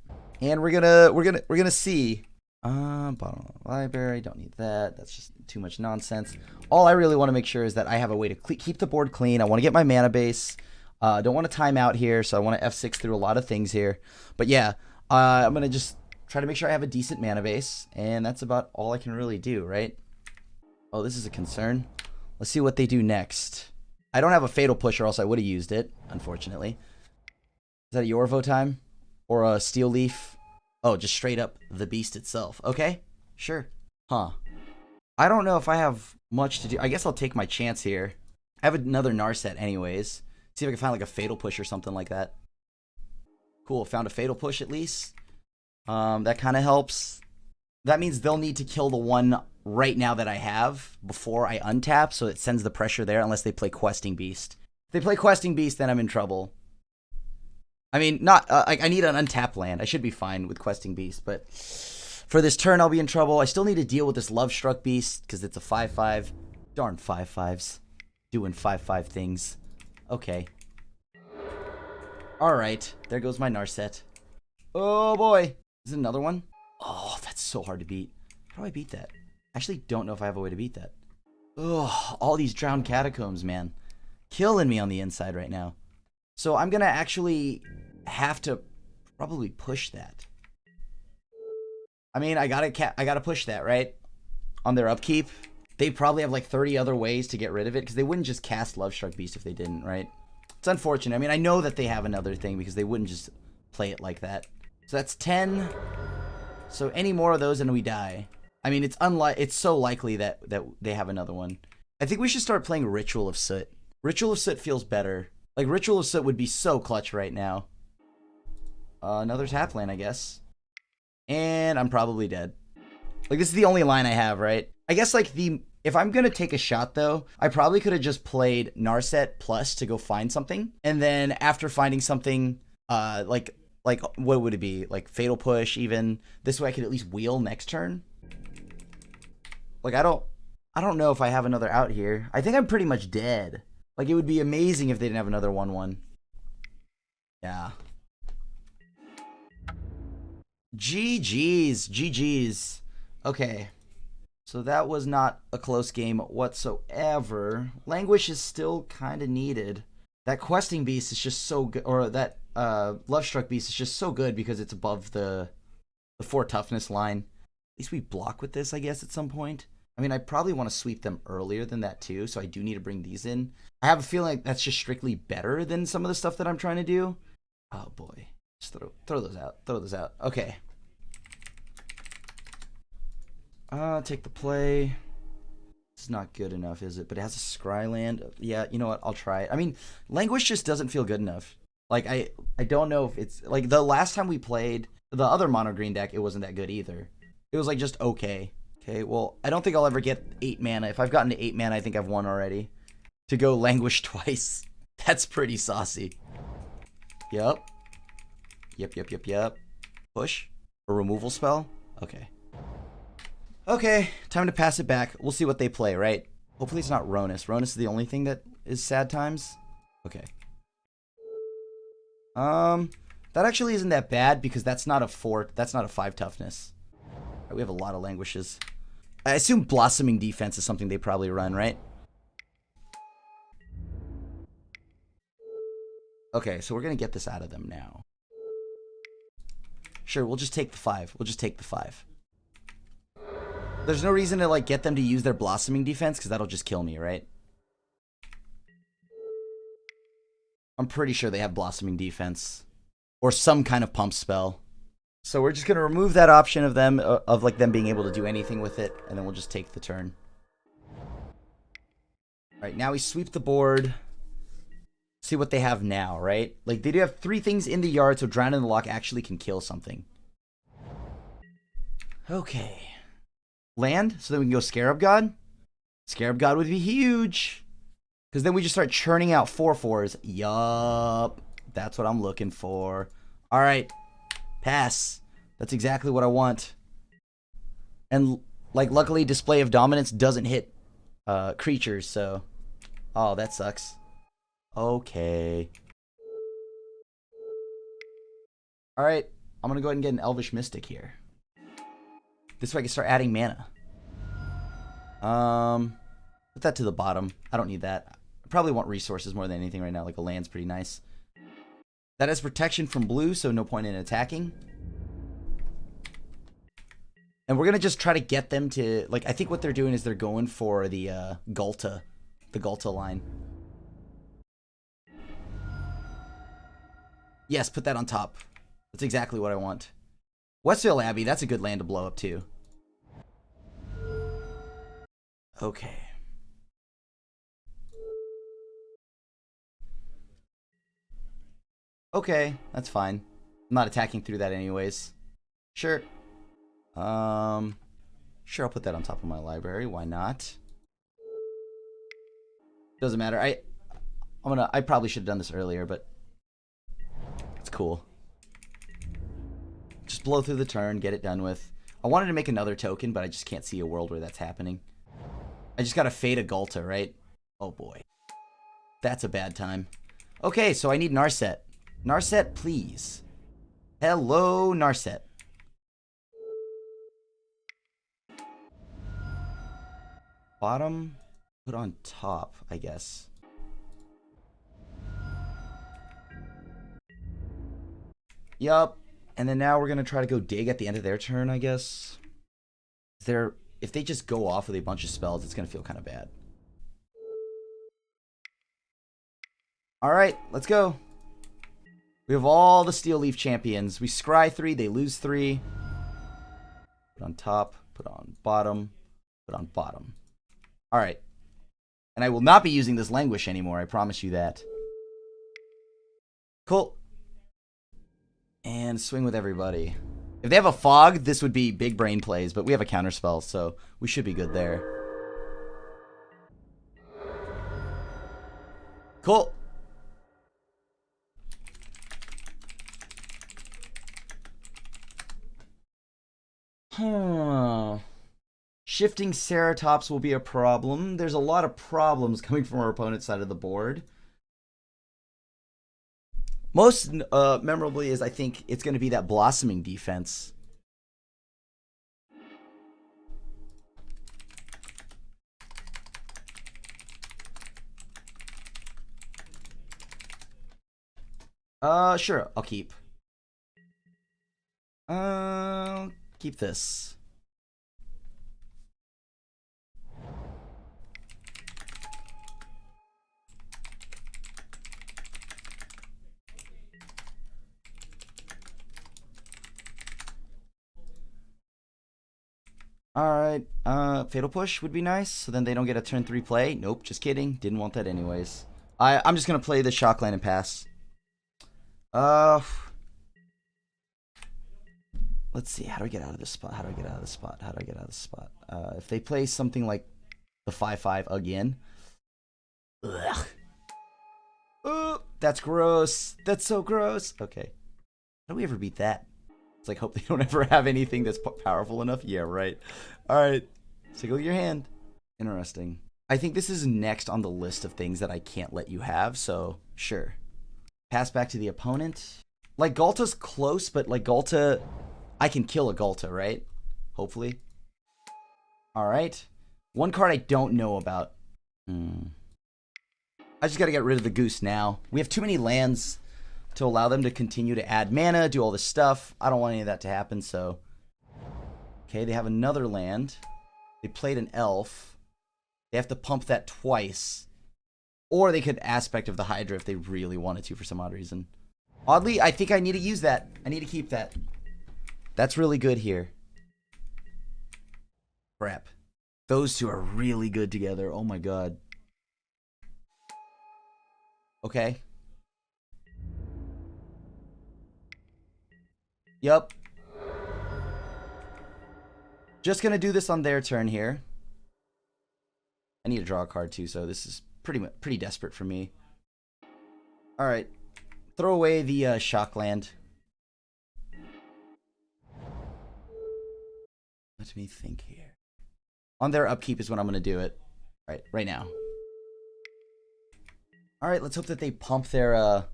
And we're gonna see. Bottom of the library. Don't need that. That's just too much nonsense. All I really want to make sure is that I have a way to keep the board clean. I want to get my mana base. Don't want to time out here, so I want to F6 through a lot of things here. But yeah, I'm gonna just try to make sure I have a decent mana base, and that's about all I can really do, right? Oh, this is a concern. Let's see what they do next. I don't have a fatal push, or else I would have used it, unfortunately. Is that a Yorvo time? Or a Steel Leaf? Oh, just straight up the beast itself. Okay, sure. Huh. I don't know if I have much to do. I guess I'll take my chance here. I have another Narset anyways. See if I can find like a fatal push or something like that. Cool, found a fatal push at least. That kind of helps. That means they'll need to kill the one right now that I have before I untap, so it sends the pressure there unless they play Questing Beast. If they play Questing Beast, then I'm in trouble. I mean, not I need an untapped land. I should be fine with Questing Beast, but for this turn, I'll be in trouble. I still need to deal with this Love Struck Beast because it's a 5/5. Darn 5/5s. Doing 5/5 things. Okay. Alright. There goes my Narset. Oh boy. Is it another one? Oh, that's so hard to beat. How do I beat that? I actually don't know if I have a way to beat that. Ugh, all these Drowned Catacombs, man. Killing me on the inside right now. So I'm going to actually have to probably push that. I mean, I gotta push that, right? On their upkeep. They probably have like 30 other ways to get rid of it because they wouldn't just cast Love Struck Beast if they didn't, right? It's unfortunate. I mean, I know that they have another thing because they wouldn't just play it like that. So that's 10. So any more of those and we die. I mean, it's so likely that they have another one. I think we should start playing Ritual of Soot. Ritual of Soot feels better. Like, Ritual of Soot would be so clutch right now. Another tap land, I guess. And I'm probably dead. Like, this is the only line I have, right? I guess, like, if I'm gonna take a shot, though, I probably could have just played Narset plus to go find something. And then after finding something, like, what would it be? Like, Fatal Push, even. This way I could at least wheel next turn. Like, I don't know if I have another out here. I think I'm pretty much dead. Like, it would be amazing if they didn't have another 1/1. Yeah. GG's. GG's. Okay. So that was not a close game whatsoever. Languish is still kind of needed. That Questing Beast is just so good, or that Love Struck Beast is just so good because it's above the 4 toughness line. At least we block with this, I guess, at some point. I mean, I probably want to sweep them earlier than that too, so I do need to bring these in. I have a feeling like that's just strictly better than some of the stuff that I'm trying to do. Oh boy. Just throw those out. Throw those out. Okay. Take the play. It's not good enough, is it? But it has a scry land. Yeah, you know what? I'll try it. I mean, Languish just doesn't feel good enough. Like, I don't know if it's... Like, the last time we played the other mono green deck, it wasn't that good either. It was, like, just okay. Okay, well, I don't think I'll ever get 8 mana. If I've gotten to 8 mana, I think I've won already. To go Languish twice. That's pretty saucy. Yep. Yep. Push? A removal spell? Okay. Okay, time to pass it back. We'll see what they play, right? Hopefully it's not Ronus. Ronus is the only thing that is sad times. Okay. That actually isn't that bad because that's not a 4. That's not a 5 toughness. Right, we have a lot of languishes. I assume Blossoming Defense is something they probably run, right? Okay, so we're gonna get this out of them now. Sure, we'll just take the 5. We'll just take the 5. There's no reason to, like, get them to use their Blossoming Defense, because that'll just kill me, right? I'm pretty sure they have Blossoming Defense. Or some kind of pump spell. So we're just going to remove that option of them, like, them being able to do anything with it, and then we'll just take the turn. Alright, now we sweep the board. See what they have now, right? Like, they do have 3 things in the yard, so Drown in the Loch actually can kill something. Okay. Land, so then we can go Scarab God. Scarab God would be huge. Because then we just start churning out 4/4s. Yup. That's what I'm looking for. Alright. Pass. That's exactly what I want. And, like, luckily Display of Dominance doesn't hit creatures, so... Oh, that sucks. Okay. Alright, I'm gonna go ahead and get an Elvish Mystic here. This way I can start adding mana. Put that to the bottom. I don't need that. I probably want resources more than anything right now. Like a land's pretty nice. That has protection from blue, so no point in attacking. And we're gonna just try to get them to, like, I think what they're doing is they're going for the Gulta line. Yes, put that on top. That's exactly what I want. Westvale Abbey, that's a good land to blow up too. Okay. Okay, that's fine. I'm not attacking through that anyways. Sure. Sure, I'll put that on top of my library. Why not? Doesn't matter. I probably should have done this earlier, but it's cool. Just blow through the turn, get it done with. I wanted to make another token, but I just can't see a world where that's happening. I just gotta fade a Gulta, right? Oh boy. That's a bad time. Okay, so I need Narset. Narset, please. Hello, Narset. Bottom, put on top, I guess. Yup. And then now we're going to try to go dig at the end of their turn, I guess. If they just go off with a bunch of spells, it's going to feel kind of bad. Alright, let's go. We have all the Steel Leaf champions. We scry 3, they lose 3. Put on top, put on bottom, put on bottom. Alright. And I will not be using this Languish anymore, I promise you that. Cool. And swing with everybody. If they have a fog, this would be big brain plays, but we have a counterspell, so we should be good there. Cool. Shifting Ceratops will be a problem. There's a lot of problems coming from our opponent's side of the board. Most memorably is, I think, it's going to be that Blossoming defense. Sure, I'll keep. Keep this. Alright, Fatal Push would be nice, so then they don't get a turn 3 play. Nope, just kidding. Didn't want that anyways. I'm just gonna play the Shockland and pass. Let's see, how do I get out of this spot? How do I get out of this spot? How do I get out of this spot? If they play something like the 5/5 again. Ugh. Ooh, that's gross. That's so gross. Okay. How do we ever beat that? It's like, hope they don't ever have anything that's powerful enough. Yeah, right. Alright. Sigil your hand. Interesting. I think this is next on the list of things that I can't let you have, so sure. Pass back to the opponent. Like, Gulta's close, but like Gulta, I can kill a Gulta, right? Hopefully. Alright. One card I don't know about. I just gotta get rid of the Goose now. We have too many lands to allow them to continue to add mana, do all this stuff. I don't want any of that to happen, so. Okay, they have another land. They played an elf. They have to pump that twice. Or they could Aspect of the Hydra if they really wanted to for some odd reason. Oddly, I think I need to use that. I need to keep that. That's really good here. Crap. Those two are really good together. Oh my god. Okay. Yup. Just gonna do this on their turn here. I need to draw a card too, so this is pretty desperate for me. Alright. Throw away the Shockland. Let me think here. On their upkeep is when I'm going to do it. Right now. All right, let's hope that they pump their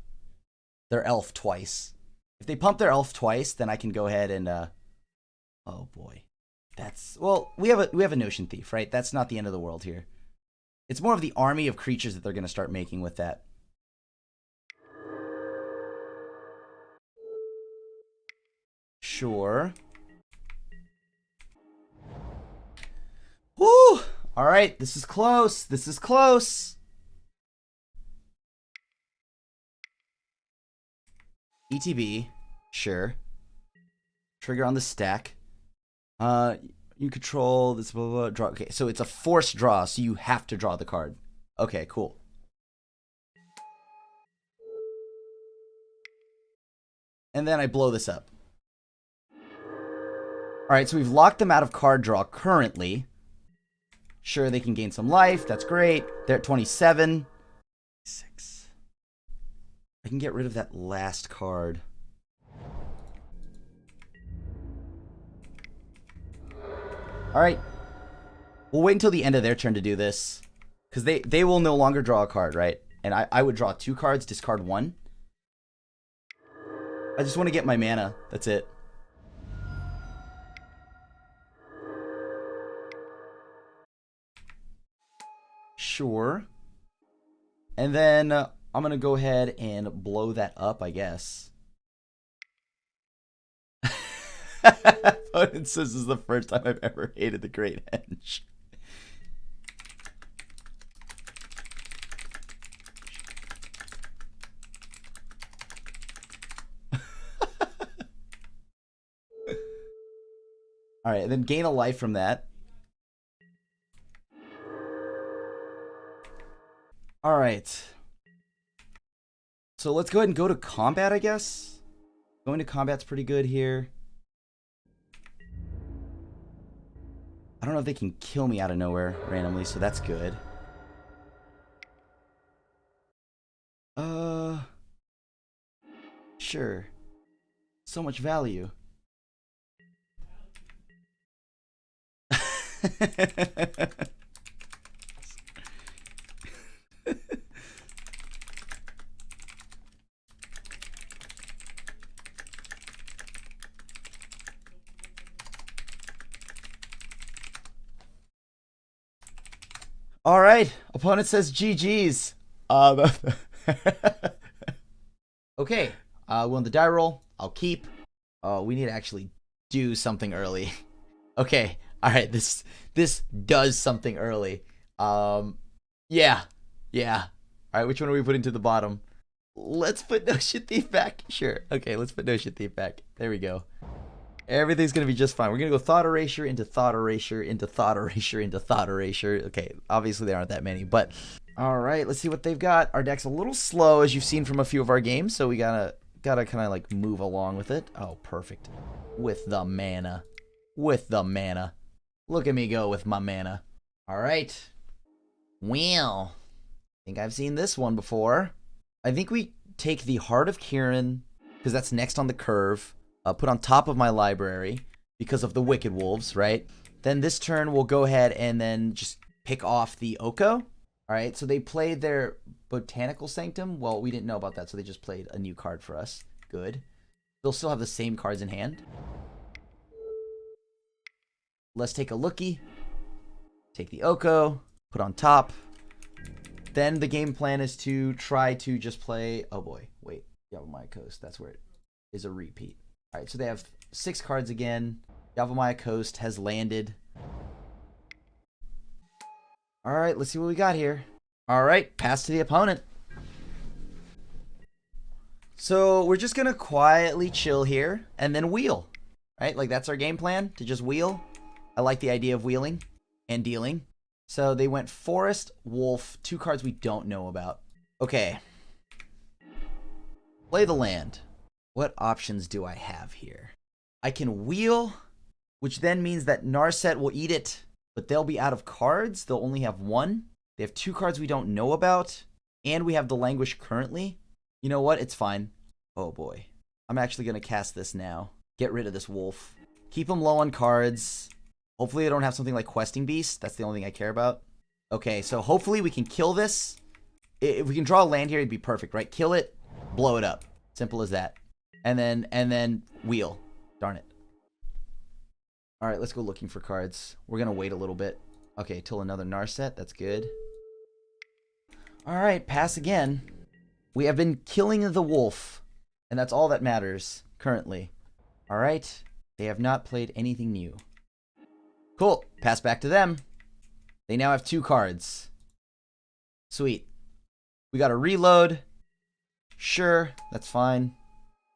elf twice. If they pump their elf twice, then I can go ahead and oh boy. That's, well, we have a Notion Thief, right? That's not the end of the world here. It's more of the army of creatures that they're going to start making with that. Sure. Woo! All right, this is close. This is close. ETB, sure. Trigger on the stack. You control this blah, blah, blah, draw. Okay, so it's a forced draw, so you have to draw the card. Okay, cool. And then I blow this up. All right, so we've locked them out of card draw currently. Sure, they can gain some life. That's great. They're at 27. 6. I can get rid of that last card. All right. We'll wait until the end of their turn to do this. Because they will no longer draw a card, right? And I would draw 2 cards, discard 1. I just want to get my mana. That's it. Sure. And then I'm going to go ahead and blow that up, I guess. Opponent says this is the first time I've ever hated the Great Henge. All right, and then gain a life from that. All right. So let's go ahead and go to combat, I guess. Going to combat's pretty good here. I don't know if they can kill me out of nowhere randomly, so that's good. Sure. So much value. All right, opponent says GG's. Okay, we're on the die roll. I'll keep. We need to actually do something early. Okay, all right. This does something early. Yeah. All right, which one are we putting to the bottom? Let's put Notion Thief back. Sure. Okay, let's put Notion Thief back. There we go. Everything's going to be just fine. We're going to go Thought Erasure into Thought Erasure into Thought Erasure into Thought Erasure. Okay, obviously there aren't that many, but all right, let's see what they've got. Our deck's a little slow, as you've seen from a few of our games, so we gotta kind of like move along with it. Oh, perfect. With the mana. With the mana. Look at me go with my mana. All right. Well, I think I've seen this one before. I think we take the Heart of Kirin, because that's next on the curve. Put on top of my library because of the Wicked Wolves, right? Then this turn we'll go ahead and then just pick off the Oko. All right, so they played their Botanical Sanctum. Well, we didn't know about that, so they just played a new card for us. Good. They'll still have the same cards in hand. Let's take a lookie. Take the Oko, put on top. Then the game plan is to try to just play... Oh boy, wait. Yavimaya Coast, that's where it is a repeat. All right, so they have 6 cards again. Yavimaya Coast has landed. All right, let's see what we got here. All right, pass to the opponent. So we're just going to quietly chill here and then wheel. Right, like that's our game plan, to just wheel. I like the idea of wheeling and dealing. So they went Forest, Wolf, 2 cards we don't know about. Okay. Play the land. What options do I have here? I can wheel, which then means that Narset will eat it, but they'll be out of cards. They'll only have 1. They have 2 cards we don't know about, and we have the Languish currently. You know what? It's fine. Oh boy. I'm actually going to cast this now. Get rid of this wolf. Keep them low on cards. Hopefully they don't have something like Questing Beast. That's the only thing I care about. Okay, so hopefully we can kill this. If we can draw a land here, it'd be perfect, right? Kill it, blow it up. Simple as that. And then wheel. Darn it. All right, let's go looking for cards. We're going to wait a little bit. Okay, till another Narset. That's good. All right, pass again. We have been killing the wolf, and that's all that matters currently. All right, they have not played anything new. Cool, pass back to them. They now have 2 cards. Sweet. We got to reload. Sure, that's fine.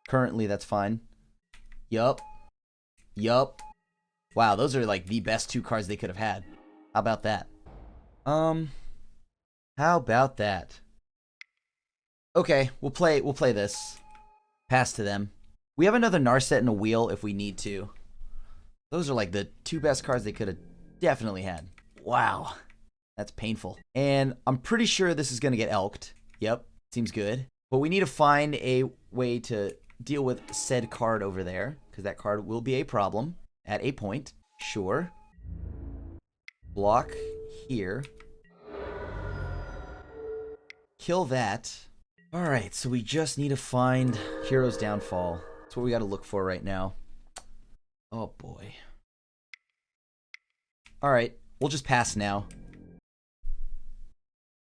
Currently, that's fine. Yup. Yup. Wow, those are like the best 2 cards they could have had. How about that? How about that? Okay, we'll play this. Pass to them. We have another Narset and a wheel if we need to. Those are like the 2 best cards they could have definitely had. Wow. That's painful. And I'm pretty sure this is going to get elked. Yep, seems good. But we need to find a way to deal with said card over there, because that card will be a problem at a point. Sure. Block here. Kill that. Alright, so we just need to find Hero's Downfall. That's what we got to look for right now. Oh boy. Alright, we'll just pass now.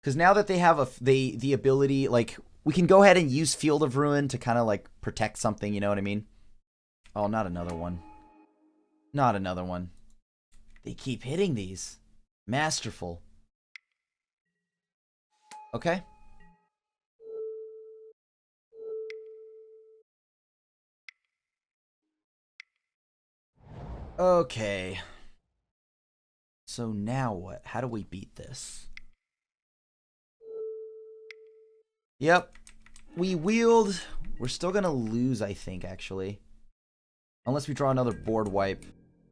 Because now that they have the ability, like, we can go ahead and use Field of Ruin to kind of, like, protect something, you know what I mean? Oh, not another one. Not another one. They keep hitting these. Masterful. Okay. Okay. So now what? How do we beat this? Yep. We wheeled. We're still going to lose, I think, actually. Unless we draw another board wipe.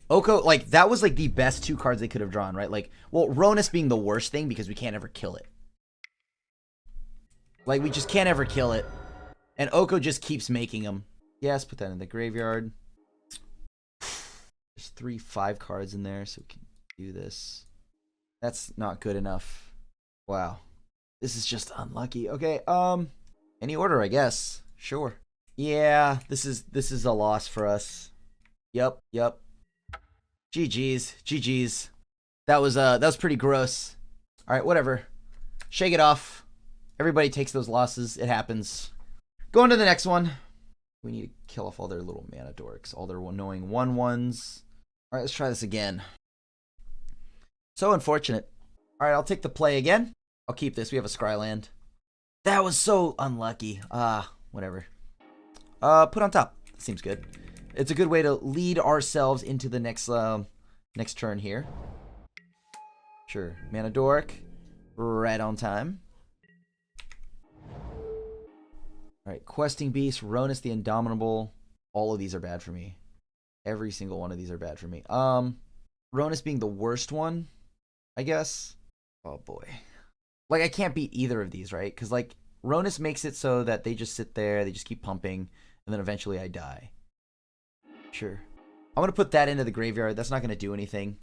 Oko, like, that was, like, the best 2 cards they could have drawn, right? Like, well, Ronus being the worst thing because we can't ever kill it. Like, we just can't ever kill it. And Oko just keeps making them. Yes, put that in the graveyard. There's 3 5 cards in there, so we can do this. That's not good enough. Wow. This is just unlucky. Okay, any order, I guess. Sure. Yeah, this is a loss for us. Yep. GG's. GG's. That was pretty gross. All right, whatever. Shake it off. Everybody takes those losses. It happens. Going to the next one. We need to kill off all their little mana dorks, all their annoying 1/1s. All right, let's try this again. So unfortunate. All right, I'll take the play again. I'll keep this. We have a Scryland. That was so unlucky. Whatever. Put on top. Seems good. It's a good way to lead ourselves into the next turn here. Sure. Mana Dork. Right on time. Alright. Questing Beast. Ronus the Indomitable. All of these are bad for me. Every single one of these are bad for me. Ronus being the worst one, I guess. Oh boy. Like, I can't beat either of these, right? Because, like, Ronus makes it so that they just sit there, they just keep pumping, and then eventually I die. Sure. I'm going to put that into the graveyard. That's not going to do anything.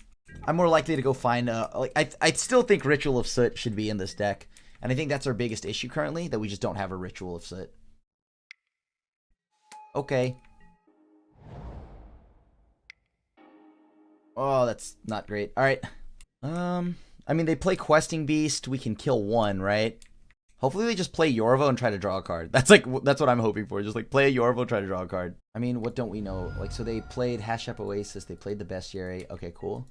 I'm more likely to go find, I still think Ritual of Soot should be in this deck. And I think that's our biggest issue currently, that we just don't have a Ritual of Soot. Okay. Oh, that's not great. Alright. I mean, they play Questing Beast. We can kill one, right? Hopefully they just play Yorvo and try to draw a card. That's what I'm hoping for. Just like play a Yorvo, try to draw a card. I mean, what don't we know? Like, so they played Hashep Oasis. They played the Bestiary. Okay, cool.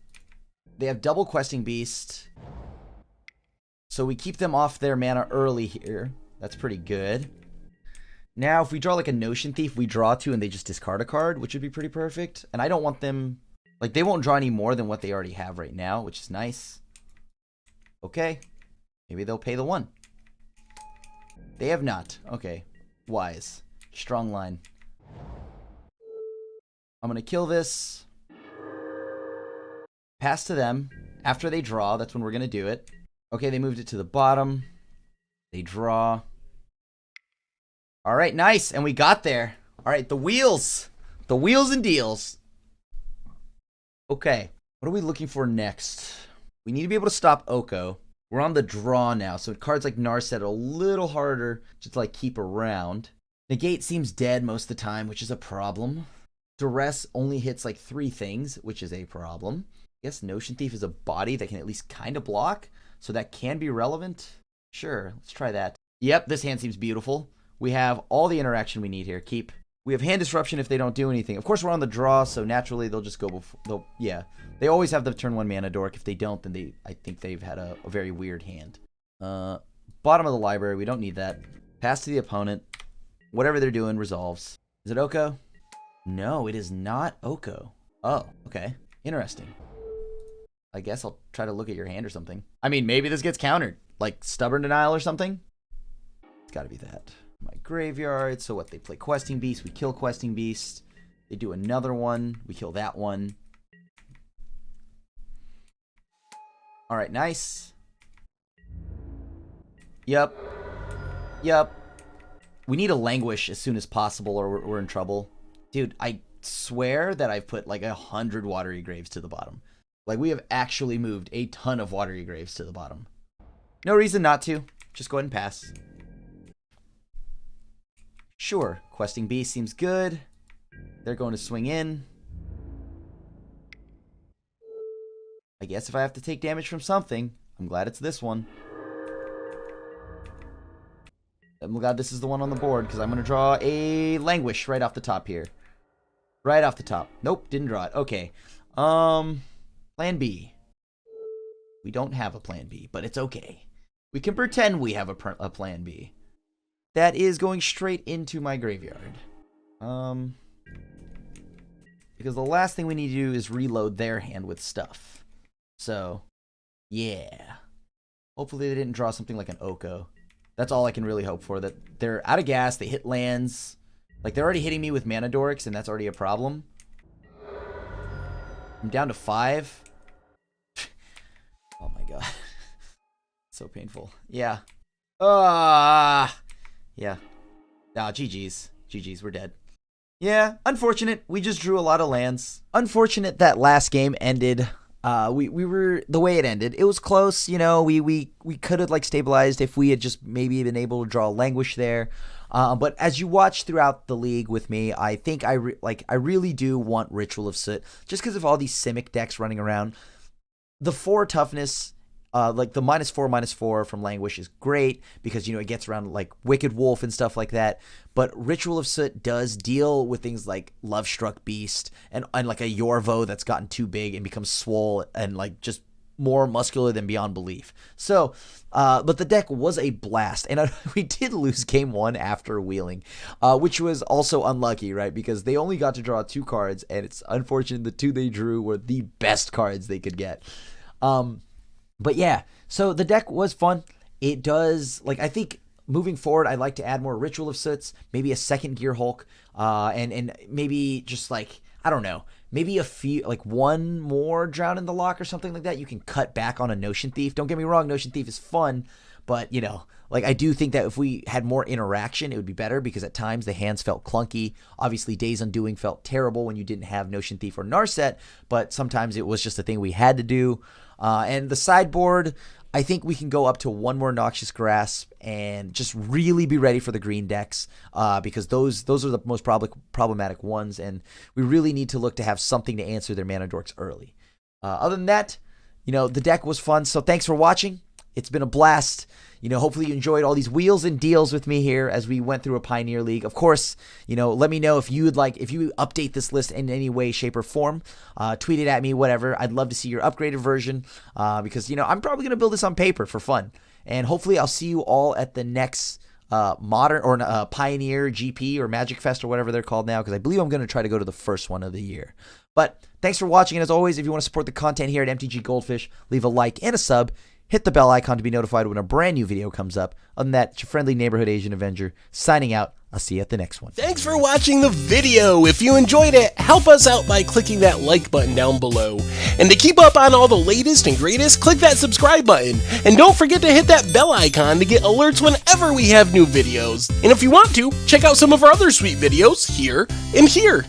They have double Questing Beast. So we keep them off their mana early here. That's pretty good. Now, if we draw like a Notion Thief, we draw 2 and they just discard a card, which would be pretty perfect. And I don't want them... Like, they won't draw any more than what they already have right now, which is nice. Okay. Maybe they'll pay the 1. They have not. Okay. Wise. Strong line. I'm going to kill this. Pass to them. After they draw, that's when we're going to do it. Okay, they moved it to the bottom. They draw. All right, nice. And we got there. All right, the wheels. The wheels and deals. Okay. What are we looking for next? We need to be able to stop Oko. We're on the draw now, so cards like Narset are a little harder to like keep around. Negate seems dead most of the time, which is a problem. Duress only hits like 3 things, which is a problem. I guess Notion Thief is a body that can at least kind of block, so that can be relevant. Sure, let's try that. Yep, this hand seems beautiful. We have all the interaction we need here. Keep. We have hand disruption if they don't do anything. Of course, we're on the draw, so naturally they'll just go before. Yeah, they always have the turn 1 mana dork. If they don't, then I think they've had a very weird hand. Bottom of the library, we don't need that. Pass to the opponent. Whatever they're doing resolves. Is it Oko? No, it is not Oko. Oh, okay. Interesting. I guess I'll try to look at your hand or something. I mean, maybe this gets countered. Like Stubborn Denial or something? It's gotta be that. My graveyard. So what? They play Questing Beast. We kill Questing Beast. They do another one. We kill that one. Alright, nice. Yep. We need a Languish as soon as possible or we're in trouble. Dude, I swear that I've put like 100 Watery Graves to the bottom. Like, we have actually moved a ton of Watery Graves to the bottom. No reason not to. Just go ahead and pass. Sure, Questing Beast seems good. They're going to swing in. I guess if I have to take damage from something, I'm glad it's this one. I'm glad this is the one on the board, because I'm going to draw a Languish right off the top here. Right off the top. Nope, didn't draw it. Okay. Plan B. We don't have a plan B, but it's okay. We can pretend we have a plan B. That is going straight into my graveyard. Because the last thing we need to do is reload their hand with stuff. So, yeah. Hopefully they didn't draw something like an Oko. That's all I can really hope for. That they're out of gas, they hit lands. Like, they're already hitting me with mana dorks, and that's already a problem. I'm down to 5. Oh my god. So painful. Yeah. Yeah. GG's. GG's, we're dead. Yeah, unfortunate. We just drew a lot of lands. Unfortunate that last game ended. We were the way it ended. It was close, you know. We could have like stabilized if we had just maybe been able to draw Languish there. But as you watch throughout the league with me, I think I really do want Ritual of Soot just because of all these Simic decks running around. The 4 toughness, like the -4/-4 from Languish is great because, you know, it gets around like Wicked Wolf and stuff like that. But Ritual of Soot does deal with things like Lovestruck Beast and like a Yorvo that's gotten too big and becomes swole and like just more muscular than beyond belief. So, but the deck was a blast, and we did lose game 1 after wheeling, which was also unlucky, right? Because they only got to draw 2 cards, and it's unfortunate the 2 they drew were the best cards they could get. But yeah, so the deck was fun. It does, like, I think moving forward, I'd like to add more Ritual of Soots, maybe a second Gear Hulk, and maybe just like, I don't know, maybe a few, like one more Drown in the Lock or something like that. You can cut back on a Notion Thief. Don't get me wrong, Notion Thief is fun, but, you know, like, I do think that if we had more interaction, it would be better because at times the hands felt clunky. Obviously, Days Undoing felt terrible when you didn't have Notion Thief or Narset, but sometimes it was just a thing we had to do. And the sideboard, I think we can go up to 1 more Noxious Grasp and just really be ready for the green decks because those are the most problematic ones, and we really need to look to have something to answer their mana dorks early. Other than that, you know, the deck was fun, so thanks for watching. It's been a blast. You know, hopefully you enjoyed all these wheels and deals with me here as we went through a Pioneer League. Of course, you know, let me know if you update this list in any way, shape, or form. Tweet it at me, whatever. I'd love to see your upgraded version because, you know, I'm probably going to build this on paper for fun. And hopefully I'll see you all at the next Modern or Pioneer GP or Magic Fest or whatever they're called now, because I believe I'm going to try to go to the first one of the year. But thanks for watching, and as always, if you want to support the content here at MTG Goldfish, leave a like and a sub. Hit the bell icon to be notified when a brand new video comes up. Other than that, it's your friendly neighborhood Asian Avenger signing out. I'll see you at the next one. Thanks for watching the video. If you enjoyed it, help us out by clicking that like button down below. And to keep up on all the latest and greatest, click that subscribe button. And don't forget to hit that bell icon to get alerts whenever we have new videos. And if you want to, check out some of our other sweet videos here and here.